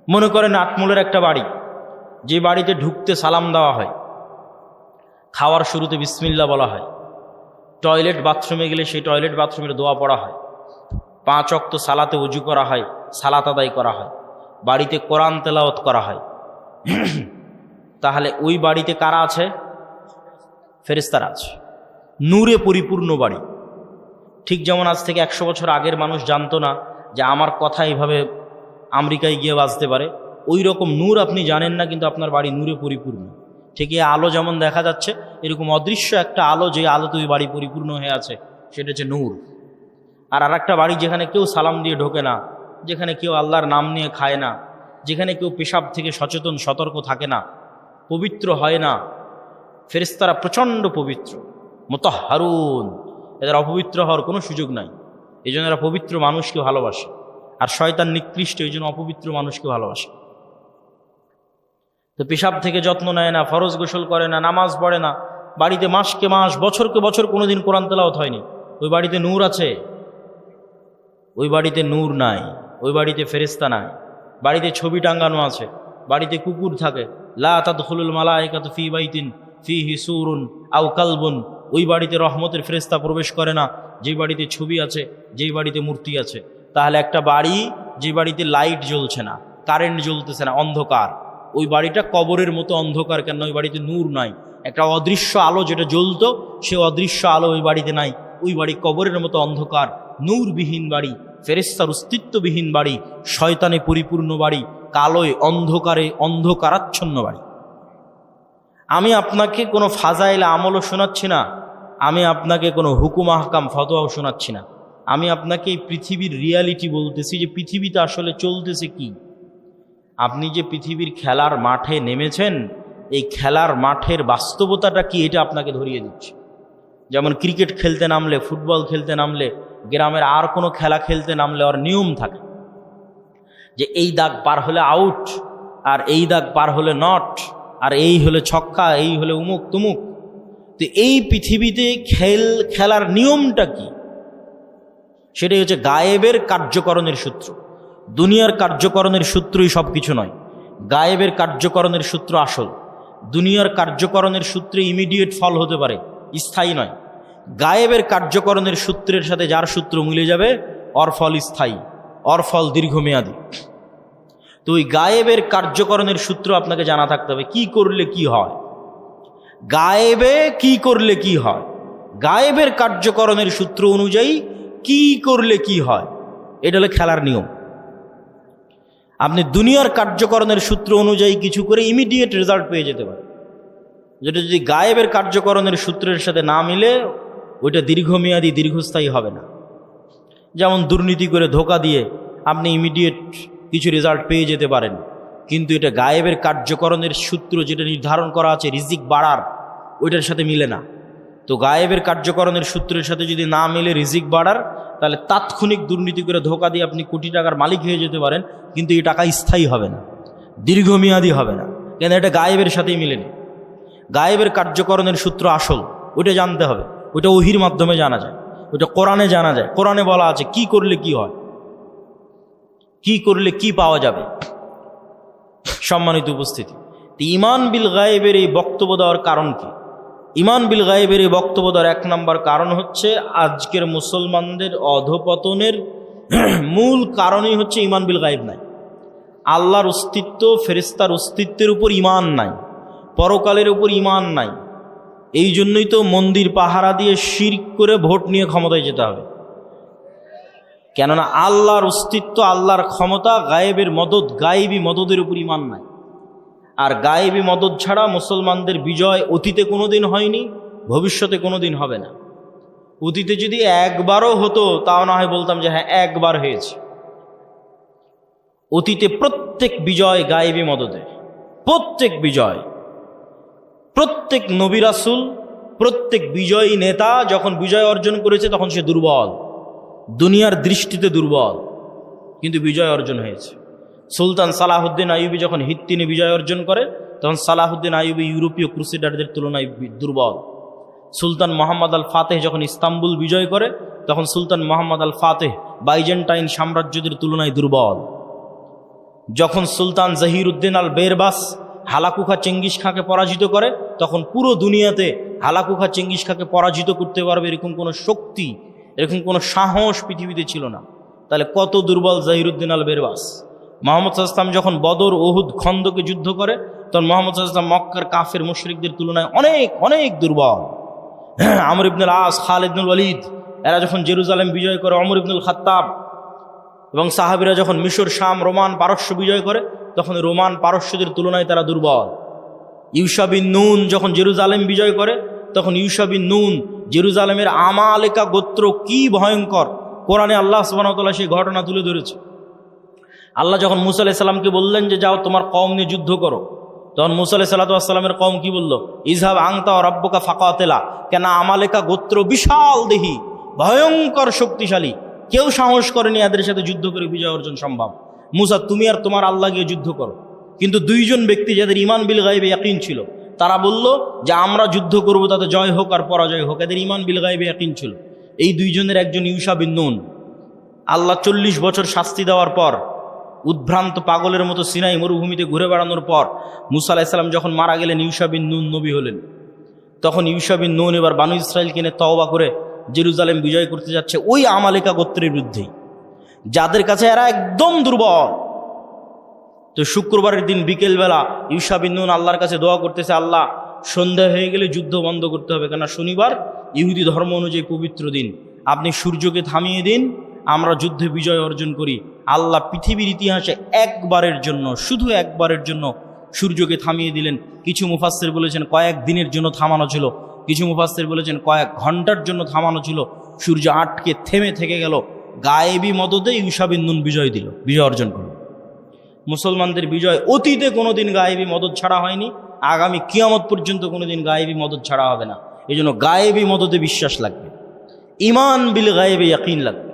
মনে করেন আটমলের একটা বাড়ি, যে বাড়িতে ঢুকতে সালাম দেওয়া হয়, খাওয়ার শুরুতে বিসমিল্লাহ বলা হয়, টয়লেট বাথরুমে গেলে সেই টয়লেট বাথরুমের দোয়া পড়া হয়, 5 ওয়াক্ত সালাতে ওযু করা হয়, সালাত আদায় করা হয়, বাড়িতে কোরআন তেলাওয়াত করা হয়, তাহলে ওই বাড়িতে কারা আছে? ফেরেশতারা আছে। নূরে পরিপূর্ণ বাড়ি। ঠিক যেমন আজ থেকে 100 বছর আগের মানুষ জানতো না যে আমার কথা এইভাবে আমেরিকায় গিয়ে বাজতে পারে, ওই রকম নূর আপনি জানেন না, কিন্তু আপনার বাড়ি নূরে পরিপূর্ণ। ঠিক এই আলো যেমন দেখা যাচ্ছে, এরকম অদৃশ্য একটা আলো, যে আলোতে ওই বাড়ি পরিপূর্ণ হয়ে আছে, সেটা হচ্ছে নূর। আর আরেকটা বাড়ি যেখানে কেউ সালাম দিয়ে ঢোকে না, যেখানে কেউ আল্লাহর নাম নিয়ে খায় না, যেখানে কেউ পেশাব থেকে সচেতন সতর্ক থাকে না, পবিত্র হয় না। ফেরেশতারা প্রচণ্ড পবিত্র, মুতাহহারুন, এদের অপবিত্র হওয়ার কোনো সুযোগ নাই। এই জন্য এরা পবিত্র মানুষকে ভালোবাসে। আর শয়তান নিকৃষ্ট, এই জন্য অপবিত্র মানুষকে ভালোবাসে। তো পেশাব থেকে যত্ন নেয় না, ফরজ গোসল করে না, নামাজ পড়ে না, বাড়িতে মাসকে মাস, বছরকে বছর কোনোদিন কোরআন তেলাওয়াত হয়নি, ওই বাড়িতে নূর আছে? ওই বাড়িতে নূর নাই, ওই বাড়িতে ফেরেশতা নাই। বাড়িতে ছবি টাঙ্গানো আছে, বাড়িতে কুকুর থাকে, লা তাদখুলুল মালায়েকাতু ফী বাইতিন ফীহি সূরুন আও কালবুন, ওই বাড়িতে রহমতের ফেরেশতা প্রবেশ করে না যেই বাড়িতে ছবি আছে, যেই বাড়িতে মূর্তি আছে। তাহলে একটা বাড়ি যে বাড়িতে লাইট জ্বলছে না, কারেন্ট জ্বলতেছে না, অন্ধকার, ওই বাড়িটা কবরের মতো অন্ধকার। কেন? ওই বাড়িতে নূর নাই। একটা অদৃশ্য আলো যেটা জ্বলতো, সে অদৃশ্য আলো ওই বাড়িতে নাই। ওই বাড়ি কবরের মতো অন্ধকার, নূরবিহীন বাড়ি, ফেরেশতার অস্তিত্ববিহীন বাড়ি, শয়তানে পরিপূর্ণ বাড়ি, কালোয় অন্ধকারে অন্ধকারাচ্ছন্ন বাড়ি। আমি আপনাকে কোনো ফাজাইল আমলও শোনাচ্ছি না, আমি আপনাকে কোনো হুকুম আহকাম ফতোয়াও শোনাচ্ছি না। আমি আপনাকে এই পৃথিবীর রিয়ালিটি বলতেছি, যে পৃথিবীতে আসলে চলতেছে কি। আপনি যে পৃথিবীর খেলার মাঠে নেমেছেন, এই খেলার মাঠের বাস্তবতাটা কি, এটা আপনাকে ধরিয়ে দিচ্ছে। যেমন ক্রিকেট খেলতে নামলে, ফুটবল খেলতে নামলে, গ্রামের আর কোনো খেলা খেলতে নামলে ওর নিয়ম থাকে, যে এই দাগ পার হলে আউট, আর এই দাগ পার হলে নট, আর এই হলে ছক্কা, এই হলে উমুক তুমুক। তো এই পৃথিবীতে খেলার নিয়মটা কি, সেটাই হচ্ছে গায়েবের কার্যকরণের সূত্র। দুনিয়ার কার্যকরণের সূত্রই সব কিছু নয়, গায়েবের কার্যকরণের সূত্র আসল। দুনিয়ার কার্যকরণের সূত্রে ইমিডিয়েট ফল হতে পারে, স্থায়ী নয়। গায়েবের কার্যকরণের সূত্রের সাথে যার সূত্র মিলে যাবে, ওর ফল স্থায়ী, ওর ফল দীর্ঘমেয়াদী। তো ওই গায়েবের কার্যকরণের সূত্র আপনাকে জানা থাকতে হবে, কি করলে কি হয়, গায়েবে কি করলে কি হয়, গায়েবের কার্যকরণের সূত্র অনুযায়ী কি করলে কি হয়, এটা হলো খেলার নিয়ম। আপনি দুনিয়ার কার্যকরণের সূত্র অনুযায়ী কিছু করে ইমিডিয়েট রেজাল্ট পেয়ে যেতে পারেন, যেটা যদি গায়েবের কার্যকরণের সূত্রের সাথে না মিলে, ওইটা দীর্ঘমেয়াদী দীর্ঘস্থায়ী হবে না। যেমন দুর্নীতি করে ধোঁকা দিয়ে আপনি ইমিডিয়েট কিছু রেজাল্ট পেয়ে যেতে পারেন, কিন্তু এটা গায়েবের কার্যকরণের সূত্র যেটা নির্ধারণ করা আছে রিজিক বাড়ার, ওইটার সাথে মিলে না। তো গায়েবের কার্যকরণের সূত্রের সাথে যদি না মিলে রিজিক বাড়ার, তাহলে তাৎক্ষণিক দুর্নীতি করে ধোঁকা দিয়ে আপনি কোটি টাকার মালিক হয়ে যেতে পারেন, কিন্তু এই টাকা স্থায়ী হবে না, দীর্ঘমেয়াদী হবে না, কেন? এটা গায়েবের সাথেই মিলেনি। গায়েবের কার্যকরণের সূত্র আসল, ওইটা জানতে হবে। ওইটা ওহির মাধ্যমে জানা যায়, ওইটা কোরআনে জানা যায়। কোরআনে বলা আছে কি করলে কি হয়, কি করলে কি পাওয়া যাবে। সম্মানিত উপস্থিতি, ঈমান বিল গায়েবের এই বক্তব্য দেওয়ার কারণ কি? ঈমান বিল গায়েবের এই বক্তব্য দেওয়ার 1 নম্বর কারণ হচ্ছে, আজকের মুসলমানদের অধপতনের মূল কারণই হচ্ছে ঈমান বিল গায়েব নাই। আল্লাহর অস্তিত্ব, ফেরেশতার অস্তিত্বের উপর ঈমান নাই, পরকালের উপর ঈমান নাই। এই জন্যই তো মন্দির পাহারা দিয়ে শিরক করে ভোট নিয়ে ক্ষমতায় যেতে হবে। কেননা আল্লাহর অস্তিত্ব, আল্লাহর ক্ষমতা, গায়েবের মদদ, গায়েবী মদদের উপর ঈমান নাই। আর গায়েবী মদদ ছাড়া মুসলমানদের বিজয় অতীতে কোনোদিন হয়নি, ভবিষ্যতে কোনোদিন হবে না। অতীতে যদি একবারও হতো তাও না হয় বলতাম যে হ্যাঁ একবার হয়েছে। অতীতে প্রত্যেক বিজয় গায়েবী মদদে, প্রত্যেক বিজয়, প্রত্যেক নবী রাসূল, প্রত্যেক বিজয়ী নেতা যখন বিজয় অর্জন করেছে তখন সে দুর্বল, দুনিয়ার দৃষ্টিতে দুর্বল, কিন্তু বিজয় অর্জন হয়েছে। সুলতান সালাহুদ্দিন আইয়ুবী যখন হিত্তিনে বিজয় অর্জন করে তখন সালাহুদ্দিন আইয়ুবী ইউরোপীয় ক্রুসেডারদের তুলনায় দুর্বল। সুলতান মোহাম্মদ আল ফাতেহ যখন ইস্তাম্বুল বিজয় করে তখন সুলতান মোহাম্মদ আল ফাতেহ বাইজেন্টাইন সাম্রাজ্যদের তুলনায় দুর্বল। যখন সুলতান জহিরুদ্দিন আল বেরবাস হালাকুখা চেঙ্গিস খাঁকে পরাজিত করে তখন পুরো দুনিয়াতে হালাকুখা চেঙ্গিস খাঁকে পরাজিত করতে পারবে এরকম কোনো শক্তি, এরকম কোনো সাহস পৃথিবীতে ছিল না। তাহলে কত দুর্বল জহিরুদ্দিন আল বেরবাস। মোহাম্মদ সাল্লাল্লাহু আলাইহি ওয়াসাল্লাম যখন বদর, ওহুদ, খন্দকে যুদ্ধ করে তখন মোহাম্মদ সাল্লাল্লাহু আলাইহি ওয়াসাল্লাম মক্কার কাফের মুশরিকদের তুলনায় অনেক অনেক দুর্বল। আমর ইবনুল আস, খালিদ ইবনুল ওয়ালিদ এরা যখন জেরুজালেম বিজয় করে, ওমর ইবনুল খাত্তাব এবং সাহাবীরা যখন মিশর, শাম, রোমান, পারস্য বিজয় করে তখন রোমান পারস্যদের তুলনায় তারা দুর্বল। ইউশা বিন নুন যখন জেরুজালেম বিজয় করে তখন ইউশা বিন নুন, জেরুজালেমের আমালেকা গোত্র কি ভয়ঙ্কর, কোরআনে আল্লাহ সুবহানাহু ওয়া তাআলা সেই ঘটনা তুলে ধরেছে। আল্লাহ যখন মুসা আলাইহিস সালামকে বললেন যে যাও তোমার কওম নিয়ে যুদ্ধ করো, তখন মুসা আলাইহিস সালামের কওম কি বলল? ইযহাব আনতা ওয়া রাব্বুকা ফাকাতিলা। কেন আমালেকা গোত্র বিশাল দেহি, ভয়ঙ্কর শক্তিশালী, কেউ সাহস করেনি এদের সাথে যুদ্ধ করে বিজয় অর্জন সম্ভব। মুসা তুমি আর তোমার আল্লাহ গিয়ে যুদ্ধ করো। কিন্তু দুইজন ব্যক্তি যাদের ঈমান বিল গায়বে ইয়াকিন ছিল তারা বলল যে আমরা যুদ্ধ করব, তাতে জয় হোক আর পরাজয় হোক। এদের ঈমান বিল গায়বে ইয়াকিন ছিল। এই দুইজনের একজন ইউশা বিন নুন। আল্লাহ 40 বছর শাস্তি দেওয়ার পর, উদ্ভ্রান্ত পাগলের মতো সিনাই মরুভূমিতে ঘুরে বেড়ানোর পর মুসা আলাইহিস সালাম যখন মারা গেলেন, ইউশা বিন নুন নবী হলেন। তখন ইউশা বিন নুন এবার বানু ইসরাইলকে নিয়ে তওবা করে জেরুজালেম বিজয় করতে যাচ্ছে ওই আমালেকা গোত্রের বিরুদ্ধে, যাদের কাছে এরা একদম দুর্বল। তো শুক্রবারের দিন বিকেলবেলা ইউশা বিন নুন আল্লাহর কাছে দোয়া করতেছে, আল্লাহ সন্ধ্যা হয়ে গেলে যুদ্ধ বন্ধ করতে হবে, কেন শনিবার ইহুদি ধর্ম অনুযায়ী পবিত্র দিন, আপনি সূর্যকে থামিয়ে দিন, আমরা যুদ্ধে বিজয় অর্জন করি। আল্লাহ পৃথিবীর ইতিহাসে একবারের জন্য, শুধু একবারের জন্য সূর্যকে থামিয়ে দিলেন। কিছু মুফাসসির বলেছেন কয়েক দিনের জন্য থামানো ছিল, কিছু মুফাসসির বলেছেন কয়েক ঘন্টার জন্য থামানো ছিল। সূর্য আটকে থেমে থেকে গেল। গায়েবী মদদে ইউশা বিন নুন বিজয় দিল, বিজয় অর্জন করল। মুসলমানদের বিজয় অতীতে কোনোদিন গায়েবী মদদ ছাড়া হয়নি, আগামী কিয়ামত পর্যন্ত কোনোদিন গায়েবী মদদ ছাড়া হবে না। এই জন্য গায়েবী মদদে বিশ্বাস লাগবে, ঈমান বিল গায়েবে ইয়াকিন লাগবে।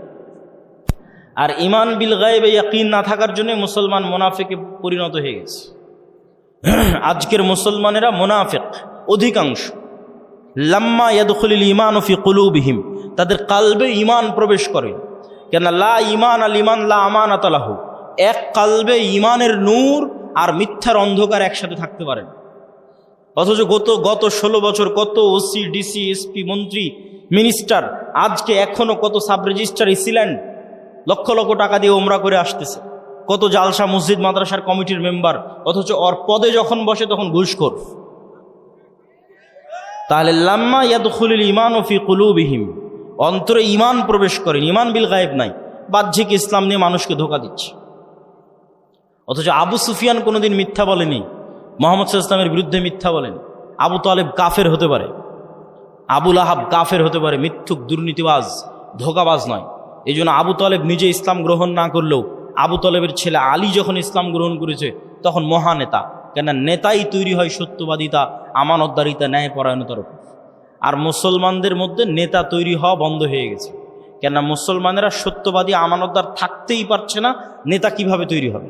আর ঈমান বিল গায়েবে ইয়াকিন না থাকার জন্য মুসলমান মুনাফিকে পরিণত হয়ে গেছে। আজকের মুসলমানেরা মুনাফিক অধিকাংশ। লাম্মা ইয়াদখুলুল ঈমানু ফি কুলুবিহিম, তাদের কালবে ঈমান প্রবেশ করে। কেন লা ঈমান আল ঈমান লা আমানাতা লাহু, এক কালবে ঈমানের নূর আর মিথ্যার অন্ধকার একসাথে থাকতে পারে না। অথচ গত 16 বছর কত ওসি, ডিসি, এসপি, মন্ত্রী, মিনিস্টার, আজকে এখনো কত সাব রেজিস্ট্রার ইসিল্যান্ড লক্ষ লক্ষ টাকা দিয়ে ওমরা করে আসতেছে, কত জালসা মসজিদ মাদ্রাসার কমিটির মেম্বার, অথচ ওর পদে যখন বসে তখন ঘুষখোর। তাহলে লাম্মা ইয়াদখুলুল ঈমানু ফি কুলুবিহিম, অন্তরে ঈমান প্রবেশ করেন, ঈমান বিল গায়েব নাই, বাহ্যিক ইসলাম নিয়ে মানুষকে ধোঁকা দিচ্ছে। অথচ আবু সুফিয়ান কোনোদিন মিথ্যা বলেনি, মুহাম্মদ সাল্লাল্লাহু আলাইহি ওয়াসাল্লামের বিরুদ্ধে মিথ্যা বলেন। আবু তালেব কাফের হতে পারে, আবু লাহাব কাফের হতে পারে, মিথ্যুক, দুর্নীতিবাজ, ধোঁকাবাজ নয়। এই জন্য আবু তালেব নিজে ইসলাম গ্রহণ না করলেও আবু তালেবের ছেলে আলী যখন ইসলাম গ্রহণ করেছে তখন মহানেতা। কেন নেতাই তৈরি হয় সত্যবাদিতা, আমানতদারিতা, ন্যায়পরায়ণতার উপর। আর মুসলমানদের মধ্যে নেতা তৈরি হওয়া বন্ধ হয়ে গেছে। কেন মুসলমানেরা সত্যবাদী, আমানতদার থাকতেই পারছে না, নেতা কিভাবে তৈরি হবে?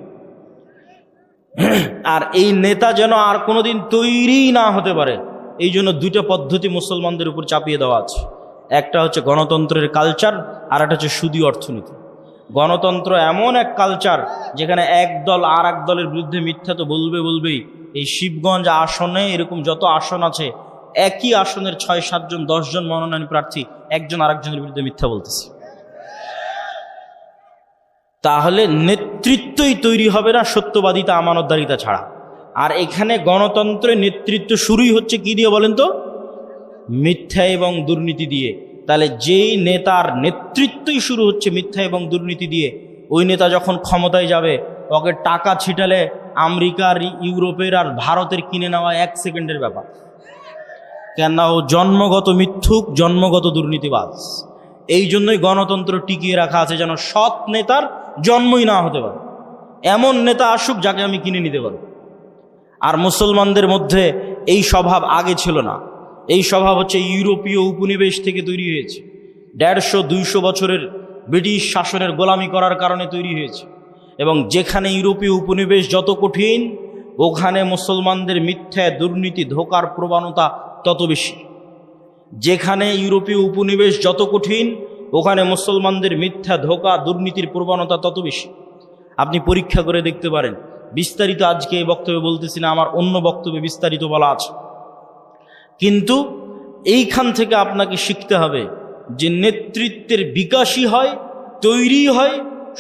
আর এই নেতা যেন আর কোনোদিন তৈরি না হতে পারে, এই জন্য দুটো পদ্ধতি মুসলমানদের উপর চাপিয়ে দেওয়া আছে। একটা হচ্ছে গণতন্ত্রের কালচার, আর একটা হচ্ছে সুদী অর্থনীতি। গণতন্ত্র এমন এক কালচার যেখানে এক দল আর এক দলের বিরুদ্ধে মিথ্যা তো বলবেই। এই শিবগঞ্জ আসনে এরকম যত আসন আছে, একই আসনের 6-7 জন 10 জন মনোনয়ন প্রার্থী একজন আরেকজনের বিরুদ্ধে মিথ্যা বলতেছে। তাহলে নেতৃত্বই তৈরি হবে না সত্যবাদিতা, আমানতদারিতা ছাড়া। আর এখানে গণতন্ত্রের নেতৃত্ব শুরুই হচ্ছে কি দিয়ে বলেন তো? মিথ্যা এবং দুর্নীতি দিয়ে। তাহলে যেই নেতার নেতৃত্বই শুরু হচ্ছে মিথ্যা এবং দুর্নীতি দিয়ে, ওই নেতা যখন ক্ষমতায় যাবে ওকে টাকা ছিটালে আমেরিকার, ইউরোপের আর ভারতের কিনে নেওয়া 1 সেকেন্ডের ব্যাপার। কেননা ও জন্মগত মিথ্যুক, জন্মগত দুর্নীতিবাজ। এই জন্যই গণতন্ত্র টিকিয়ে রাখা আছে, যেন সৎ নেতার জন্মই না হতে পারে। এমন নেতা আসুক যাকে আমি কিনে নিতে পারব। আর মুসলমানদের মধ্যে এই স্বভাব আগে ছিল না। এই স্বভাব হচ্ছে ইউরোপীয় উপনিবেশ থেকে তৈরি হয়েছে। 150-200 বছরের ব্রিটিশ শাসনের গোলামি করার কারণে তৈরি হয়েছে। এবং যেখানে ইউরোপীয় উপনিবেশ যত কঠিন, ওখানে মুসলমানদের মিথ্যা, দুর্নীতি, ধোঁকার প্রবণতা তত বেশি। যেখানে ইউরোপীয় উপনিবেশ যত কঠিন, ওখানে মুসলমানদের মিথ্যা, ধোঁকা, দুর্নীতির প্রবণতা তত বেশি। আপনি পরীক্ষা করে দেখতে পারেন। বিস্তারিত আজকে এই বক্তব্যে বলতেছি না, আমার অন্য বক্তব্যে বিস্তারিত বলা আছে। কিন্তু এইখান থেকে আপনাকে শিখতে হবে যে নেতৃত্বের বিকাশই হয়, তৈরি হয়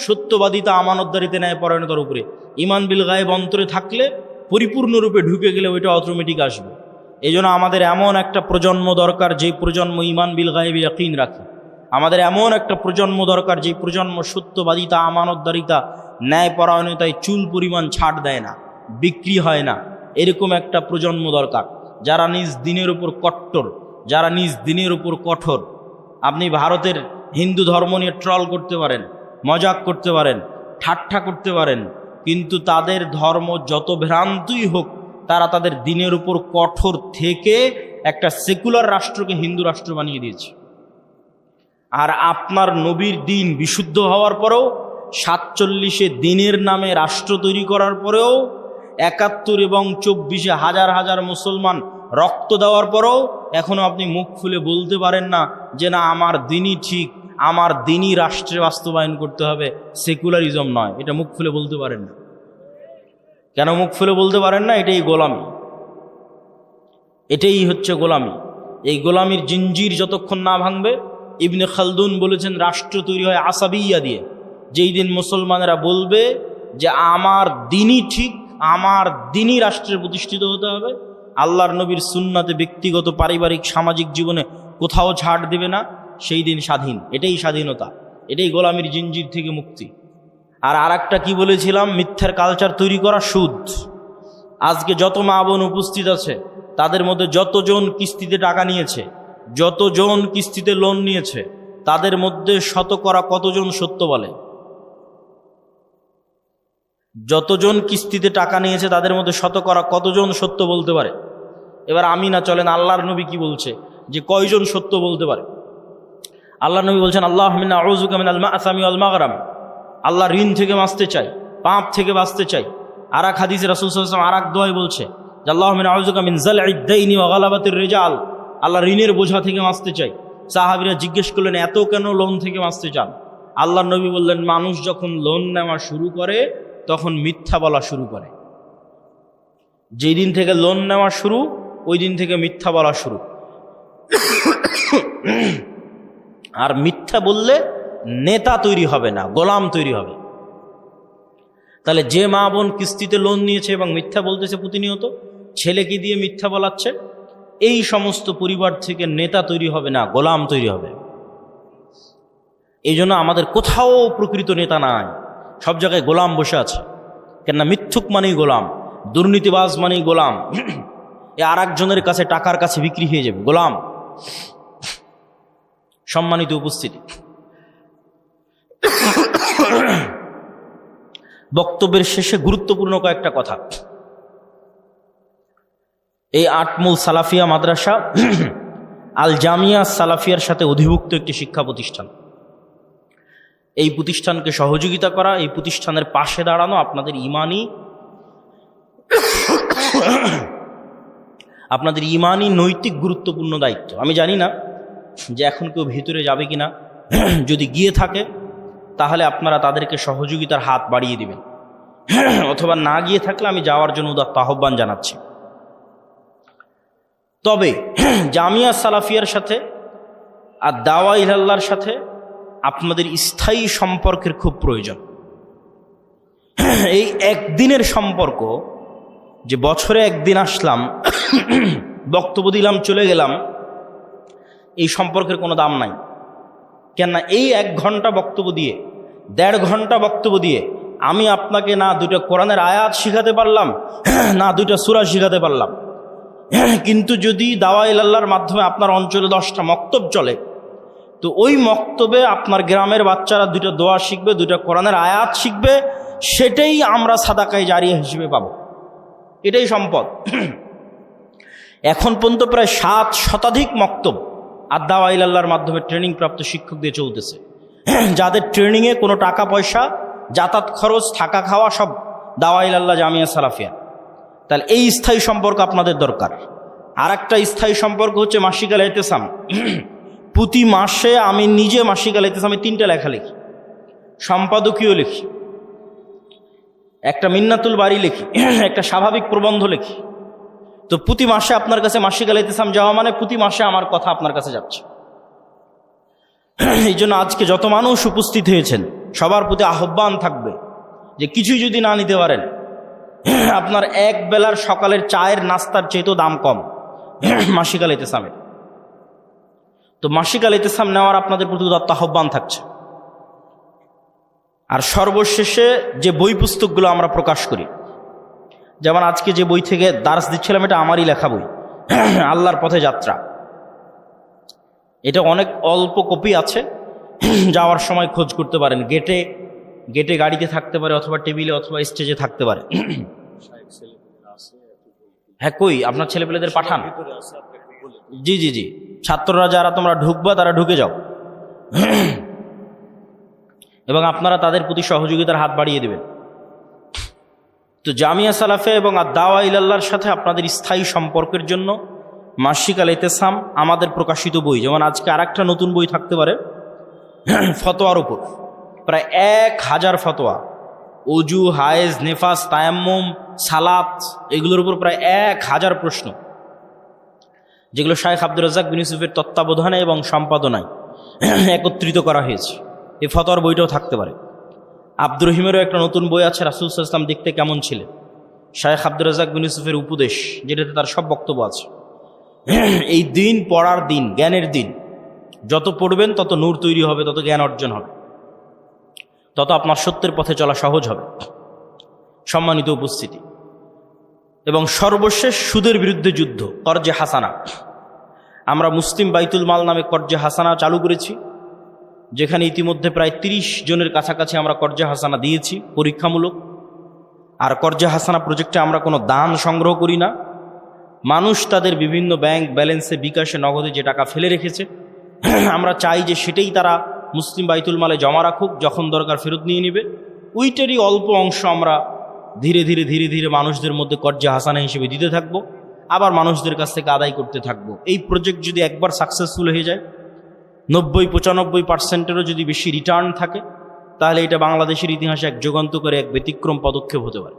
সত্যবাদিতা, আমানতদারিতে, ন্যায়পরায়ণতার উপরে। ঈমান বিল গায়েব অন্তরে থাকলে, পরিপূর্ণরূপে ঢুকে গেলে ওইটা অটোমেটিক আসবে। এই জন্য আমাদের এমন একটা প্রজন্ম দরকার যে প্রজন্ম ঈমান বিল গায়েবে ইয়াকিন রাখে। আমাদের এমন একটা প্রজন্ম দরকার যে প্রজন্ম সত্যবাদিতা, আমানতদারিতা, ন্যায়পরায়ণতায় চুল পরিমাণ ছাড় দেয় না, বিক্রি হয় না। এরকম একটা প্রজন্ম দরকার যারা নিজ দিনের উপর কট্টর, যারা নিজ দিনের উপর কঠোর। আপনি ভারতের হিন্দু ধর্ম নিয়ে ট্রল করতে পারেন, মজাক করতে পারেন, ঠাট্টা করতে পারেন, কিন্তু তাদের ধর্ম যত ভ্রান্তই হোক, তারা তাদের দিনের উপর কঠোর থেকে একটা সেকুলার রাষ্ট্রকে হিন্দু রাষ্ট্র বানিয়ে দিয়েছে। আর আপনার নবীর দিন বিশুদ্ধ হওয়ার পরেও, 47-এ দিনের নামে রাষ্ট্র তৈরি করার পরেও, 71 এবং 24-এ হাজার হাজার মুসলমান রক্ত দেওয়ার পরেও এখনো আপনি মুখ খুলে বলতে পারেন না যে না, আমার দিনই ঠিক, আমার দিনই রাষ্ট্রে বাস্তবায়ন করতে হবে, সেকুলারিজম নয়। এটা মুখ খুলে বলতে পারেন না। কেন মুখ খুলে বলতে পারেন না? এটাই গোলামি, এটাই হচ্ছে গোলামি। এই গোলামির জিঞ্জির যতক্ষণ না ভাঙবে, ইবনে খালদুন বলেছেন রাষ্ট্র তৈরি হয় আসাবিয়া দিয়ে। যেই দিন মুসলমানেরা বলবে যে আমার দিনই ঠিক, আমার দিনই রাষ্ট্রে প্রতিষ্ঠিত হতে হবে, আল্লাহর নবীর সুন্নাতে ব্যক্তিগত, পারিবারিক, সামাজিক জীবনে কোথাও ছাড় দেবে না, সেই দিন স্বাধীন। এটাই স্বাধীনতা, এটাই গোলামির জিঞ্জির থেকে মুক্তি। আর একটা কি বলেছিলাম? মিথ্যার কালচার তৈরি করা সুদ। আজকে যত মা বোন উপস্থিত আছে, তাদের মধ্যে যতজন কিস্তিতে টাকা নিয়েছে, যতজন কিস্তিতে লোন নিয়েছে, তাদের মধ্যে শতকরা কতজন সত্য বলে? যতজন কিস্তিতে টাকা নিয়েছে তাদের মধ্যে শতকরা কতজন সত্য বলতে পারে? এবার আমি না, চলেন আল্লাহর নবী কি বলছে যে কয়জন সত্য বলতে পারে। আল্লাহর নবী বলছেন, আল্লাহুম্মা আউযুকা মিনাল মা'সামি ওয়াল মাগরাম। আল্লাহ ঋণ থেকে বাঁচতে চাই, পাপ থেকে বাঁচতে চাই। আর এক হাদিসে রাসূল সাল্লাল্লাহু আলাইহি ওয়াসাল্লাম আর এক দোয়ায় বলছে যে আল্লাহুম্মা আউযুকা মিন যাল'আদ দাইনি ওয়া গালাবাতির রিজাল। আল্লাহ ঋণের বোঝা থেকে বাঁচতে চাই। সাহাবীরা জিজ্ঞেস করলেন, এত কেন লোন থেকে বাঁচতে চান? আল্লাহর নবী বললেন, মানুষ যখন লোন নেওয়া শুরু করে তখন মিথ্যা বলা শুরু করে। যেই দিন থেকে লোন নেওয়া শুরু, ওই দিন থেকে মিথ্যা বলা শুরু। আর মিথ্যা বললে নেতা তৈরি হবে না, গোলাম তৈরি হবে। তাহলে যে মা বোন কিস্তিতে লোন নিয়েছে এবং মিথ্যা বলতেছে প্রতিনিয়ত, ছেলেকে দিয়ে মিথ্যা বলাচ্ছে, এই সমস্ত পরিবার থেকে নেতা তৈরি হবে না, গোলাম তৈরি হবে। এই জন্য আমাদের কোথাও প্রকৃত নেতা নাই, সব জায়গায় গোলাম বসে আছে। কেননা মিথ্যুক মানেই গোলাম, দুর্নীতিবাজ মানেই গোলাম। এ আর একজনের কাছে, টাকার কাছে বিক্রি হয়ে যাবে, গোলাম। সম্মানিত উপস্থিতি, বক্তব্যের শেষে গুরুত্বপূর্ণ কয়েকটা কথা। এই আটমূল সালাফিয়া মাদ্রাসা আল জামিয়া সালাফিয়ার সাথে অধিভুক্ত একটি শিক্ষা প্রতিষ্ঠান। এই প্রতিষ্ঠানকে সহযোগিতা করা, এই প্রতিষ্ঠানের পাশে দাঁড়ানো আপনাদের ইমানি নৈতিক গুরুত্বপূর্ণ দায়িত্ব। আমি জানি না যে এখন কেউ ভিতরে যাবে কিনা, যদি গিয়ে থাকে তাহলে আপনারা তাদেরকে সহযোগিতার হাত বাড়িয়ে দিবেন, অথবা না গিয়ে থাকলে আমি যাওয়ার জন্য উদাত্ত আহ্বান জানাচ্ছি। তবে জামিয়া সালাফিয়ার সাথে আর দাওয়া ইলাল্লাহর সাথে আপনাদের স্থায়ী সম্পর্কের খুব প্রয়োজন। এই একদিনের সম্পর্ক, যে বছরে একদিন আসলাম, বক্তব্য দিলাম, চলে গেলাম, এই সম্পর্কের কোনো দাম নাই। কেননা এই 1 ঘন্টা বক্তব্য দিয়ে, 1.5 ঘন্টা বক্তব্য দিয়ে আমি আপনাকে না 2টা কোরআনের আয়াত শিখাতে পারলাম, না 2টা সূরা শিখাতে পারলাম। কিন্তু যদি দাওয়া ইলাল্লাহর মাধ্যমে আপনার অঞ্চলে 10টা মক্তব চলে, তো ওই মক্তবে আপনার গ্রামের বাচ্চারা 2টা দোয়া শিখবে, 2টা কোরআনের আয়াত শিখবে, সেটাই আমরা সাদাকায়ে জারিয়া হিসেবে পাবো। এটাই সম্পদ। এখন পর্যন্ত প্রায় 7 শতাধিক মক্তব আর দাওয়া ইলাল্লাহর মাধ্যমে ট্রেনিং প্রাপ্ত শিক্ষক দিয়ে চলতেছে, যাদের ট্রেনিংয়ে কোনো টাকা পয়সা, যাতায়াত খরচ, থাকা খাওয়া সব দাওয়া ইলাল্লাহ জামিয়া সালাফিয়া। তাহলে এই স্থায়ী সম্পর্ক আপনাদের দরকার। আর একটা স্থায়ী সম্পর্ক হচ্ছে মাসিক আল ইতিসাম। প্রতি মাসে আমি নিজে মাসিক আল ইতিসামে 3টা লেখা লিখি, সম্পাদকীয় লিখি, একটা মিন্নাতুল বাড়ি লিখি, একটা স্বাভাবিক প্রবন্ধ লিখি। তো প্রতি মাসে আপনার কাছে মাসিক আল ইতিসাম যাওয়া মানে প্রতি মাসে আমার কথা আপনার কাছে যাচ্ছে। এই জন্য আজকে যত মানুষ উপস্থিত হয়েছেন সবার প্রতি আহ্বান থাকবে যে কিছুই যদি না নিতে পারেন, আপনার 1 বেলার সকালের চায়ের নাস্তার চেয়েও দাম কম মাসিক আল ইতিসামের। তো মাসিক আল ইতিসাম নেওয়ার আপনাদের প্রতি উদাত্ত আহ্বান থাকছে। আর সর্বশেষে যে বই পুস্তকগুলো আমরা প্রকাশ করি, যেমন আজকে যে বই থেকে দার্স দিচ্ছিলাম, এটা আমারই লেখা বই, আল্লাহর পথে যাত্রা। এটা অনেক অল্প কপি আছে, যাওয়ার সময় খোঁজ করতে পারেন। গেটে গাড়িতে থাকতে পারে, অথবা টেবিলে অথবা স্টেজে থাকতে পারে। হ্যাঁ, কই আপনার ছেলেপেলেদের পাঠান। জি জি জি, ছাত্ররা যারা তোমরা ঢুকবা তারা ঢুকে যাও, এবং আপনারা তাদের প্রতি সহযোগিতার হাত বাড়িয়ে দেবেন। তো জামিয়া সালাফে এবং দাওয়া ইলাল্লাহর সাথে আপনাদের স্থায়ী সম্পর্কের জন্য মাসিক আল ইতিসাম আমাদের প্রকাশিত বই। যেমন আজকে আরেকটা নতুন বই থাকতে পারে ফতোয়ার উপর, প্রায় 1000 ফতোয়া, অজু, হায়েজ, নেফাস, তায়াম্মুম, সালাত, এগুলোর উপর প্রায় 1000 প্রশ্ন, যেগুলো শাইখ আব্দুর রাজ্জাক বিন ইউসুফের তত্ত্বাবধানে এবং সম্পাদনায় একত্রিত করা হয়েছে। এই ফতোয়ার বইটাও থাকতে পারে। আব্দুর রহিমেরও একটা নতুন বই আছে, রাসূল সাল্লাল্লাহু আলাইহি ওয়াসাল্লাম দেখতে কেমন ছিলেন, শাইখ আব্দুর রাজ্জাক বিন ইউসুফের উপদেশ, যেটাতে তার সব বক্তব্য আছে। এই দিন পড়ার দিন, জ্ঞানের দিন। যত পড়বেন তত নূর তৈরি হবে, তত জ্ঞান অর্জন হবে, তত আপনার সত্যের পথে চলা সহজ হবে। সম্মানিত উপস্থিতি, এবং সর্বশেষ সুদের বিরুদ্ধে যুদ্ধ, কর্জে হাসানা। আমরা মুসলিম বাইতুল মাল নামে কর্জে হাসানা চালু করেছি, যেখানে ইতিমধ্যে প্রায় 30 জনের কাছাকাছি আমরা কর্জে হাসানা দিয়েছি পরীক্ষামূলক। আর কর্জে হাসানা প্রজেক্টে আমরা কোনো দান সংগ্রহ করি না। মানুষ তাদের বিভিন্ন ব্যাংক ব্যালেন্সে, বিকাশে, নগদে যে টাকা ফেলে রেখেছে, আমরা চাই যে সেটাই তারা মুসলিম বাইতুল মালে জমা রাখুক, যখন দরকার ফেরত নিয়ে নেবে। ওইটারই অল্প অংশ আমরা ধীরে ধীরে ধীরে ধীরে মানুষদের মধ্যে কর্জে হাসানা হিসেবে দিতে থাকবো, আবার মানুষদের কাছ থেকে আদায় করতে থাকবো। এই প্রজেক্ট যদি একবার সাকসেসফুল হয়ে যায়, 90-95%-এরও যদি বেশি রিটার্ন থাকে, তাহলে এটা বাংলাদেশের ইতিহাসে এক যুগান্তকারী, এক ব্যতিক্রম পদক্ষেপ হতে পারে।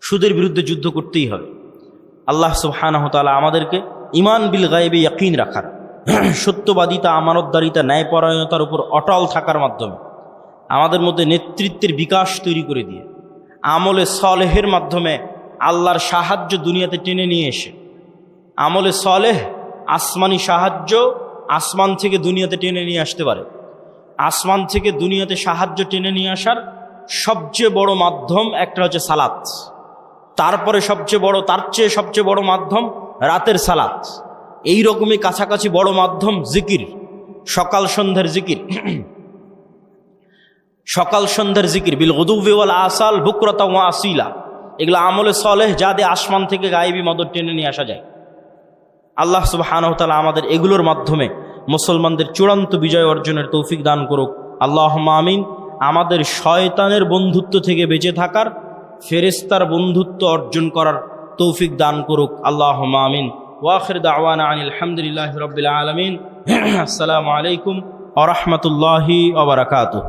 সুদের বিরুদ্ধে যুদ্ধ করতেই হবে। আল্লাহ সুবহানাহু ওয়া তাআলা আমাদেরকে ঈমান বিল গায়বে ইয়াকিন রাখার, সত্যবাদিতা, আমানতদারিতা, ন্যায়পরায়ণতার উপর অটল থাকার মাধ্যমে আমাদের মধ্যে নেতৃত্বের বিকাশ তৈরি করে দিয়ে, আমলে সলেহের মাধ্যমে আল্লাহর সাহায্য দুনিয়াতে টেনে নিয়ে এসে, আমলে সলেহ আসমানি সাহায্য আসমান থেকে দুনিয়াতে টেনে নিয়ে আসতে পারে। আসমান থেকে দুনিয়াতে সাহায্য টেনে নিয়ে আসার সবচেয়ে বড় মাধ্যম একটা হচ্ছে সালাত, তারপরে তার চেয়ে সবচেয়ে বড় মাধ্যম রাতের সালাত, এই রকমই কাছাকাছি বড় মাধ্যম জিকির, সকাল সন্ধ্যার জিকির। সকাল সন্ধ্যার জিকির, বিল গুদুওয়ি ওয়াল আসাল বুকরাতা ওয়া আসিলা, এগুলো আমলে সলেহ, যা দিয়ে আসমান থেকে গায়েবী মদত টেনে নিয়ে আসা যায়। আল্লাহ সুবহানাহু ওয়া তাআলা আমাদের এগুলোর মাধ্যমে মুসলমানদের চূড়ান্ত বিজয় অর্জনের তৌফিক দান করুক। আল্লাহুম্মা আমিন। আমাদের শয়তানের বন্ধুত্ব থেকে বেঁচে থাকার, ফেরেশতার বন্ধুত্ব অর্জন করার তৌফিক দান করুক। আল্লাহুম্মা আমিন। ওয়া আখির দাওয়ানা আনিল হামদুলিল্লাহি রাব্বিল আলামিন। আসসালামু আলাইকুম ওয়া রাহমাতুল্লাহি ওয়া বারাকাতুহু।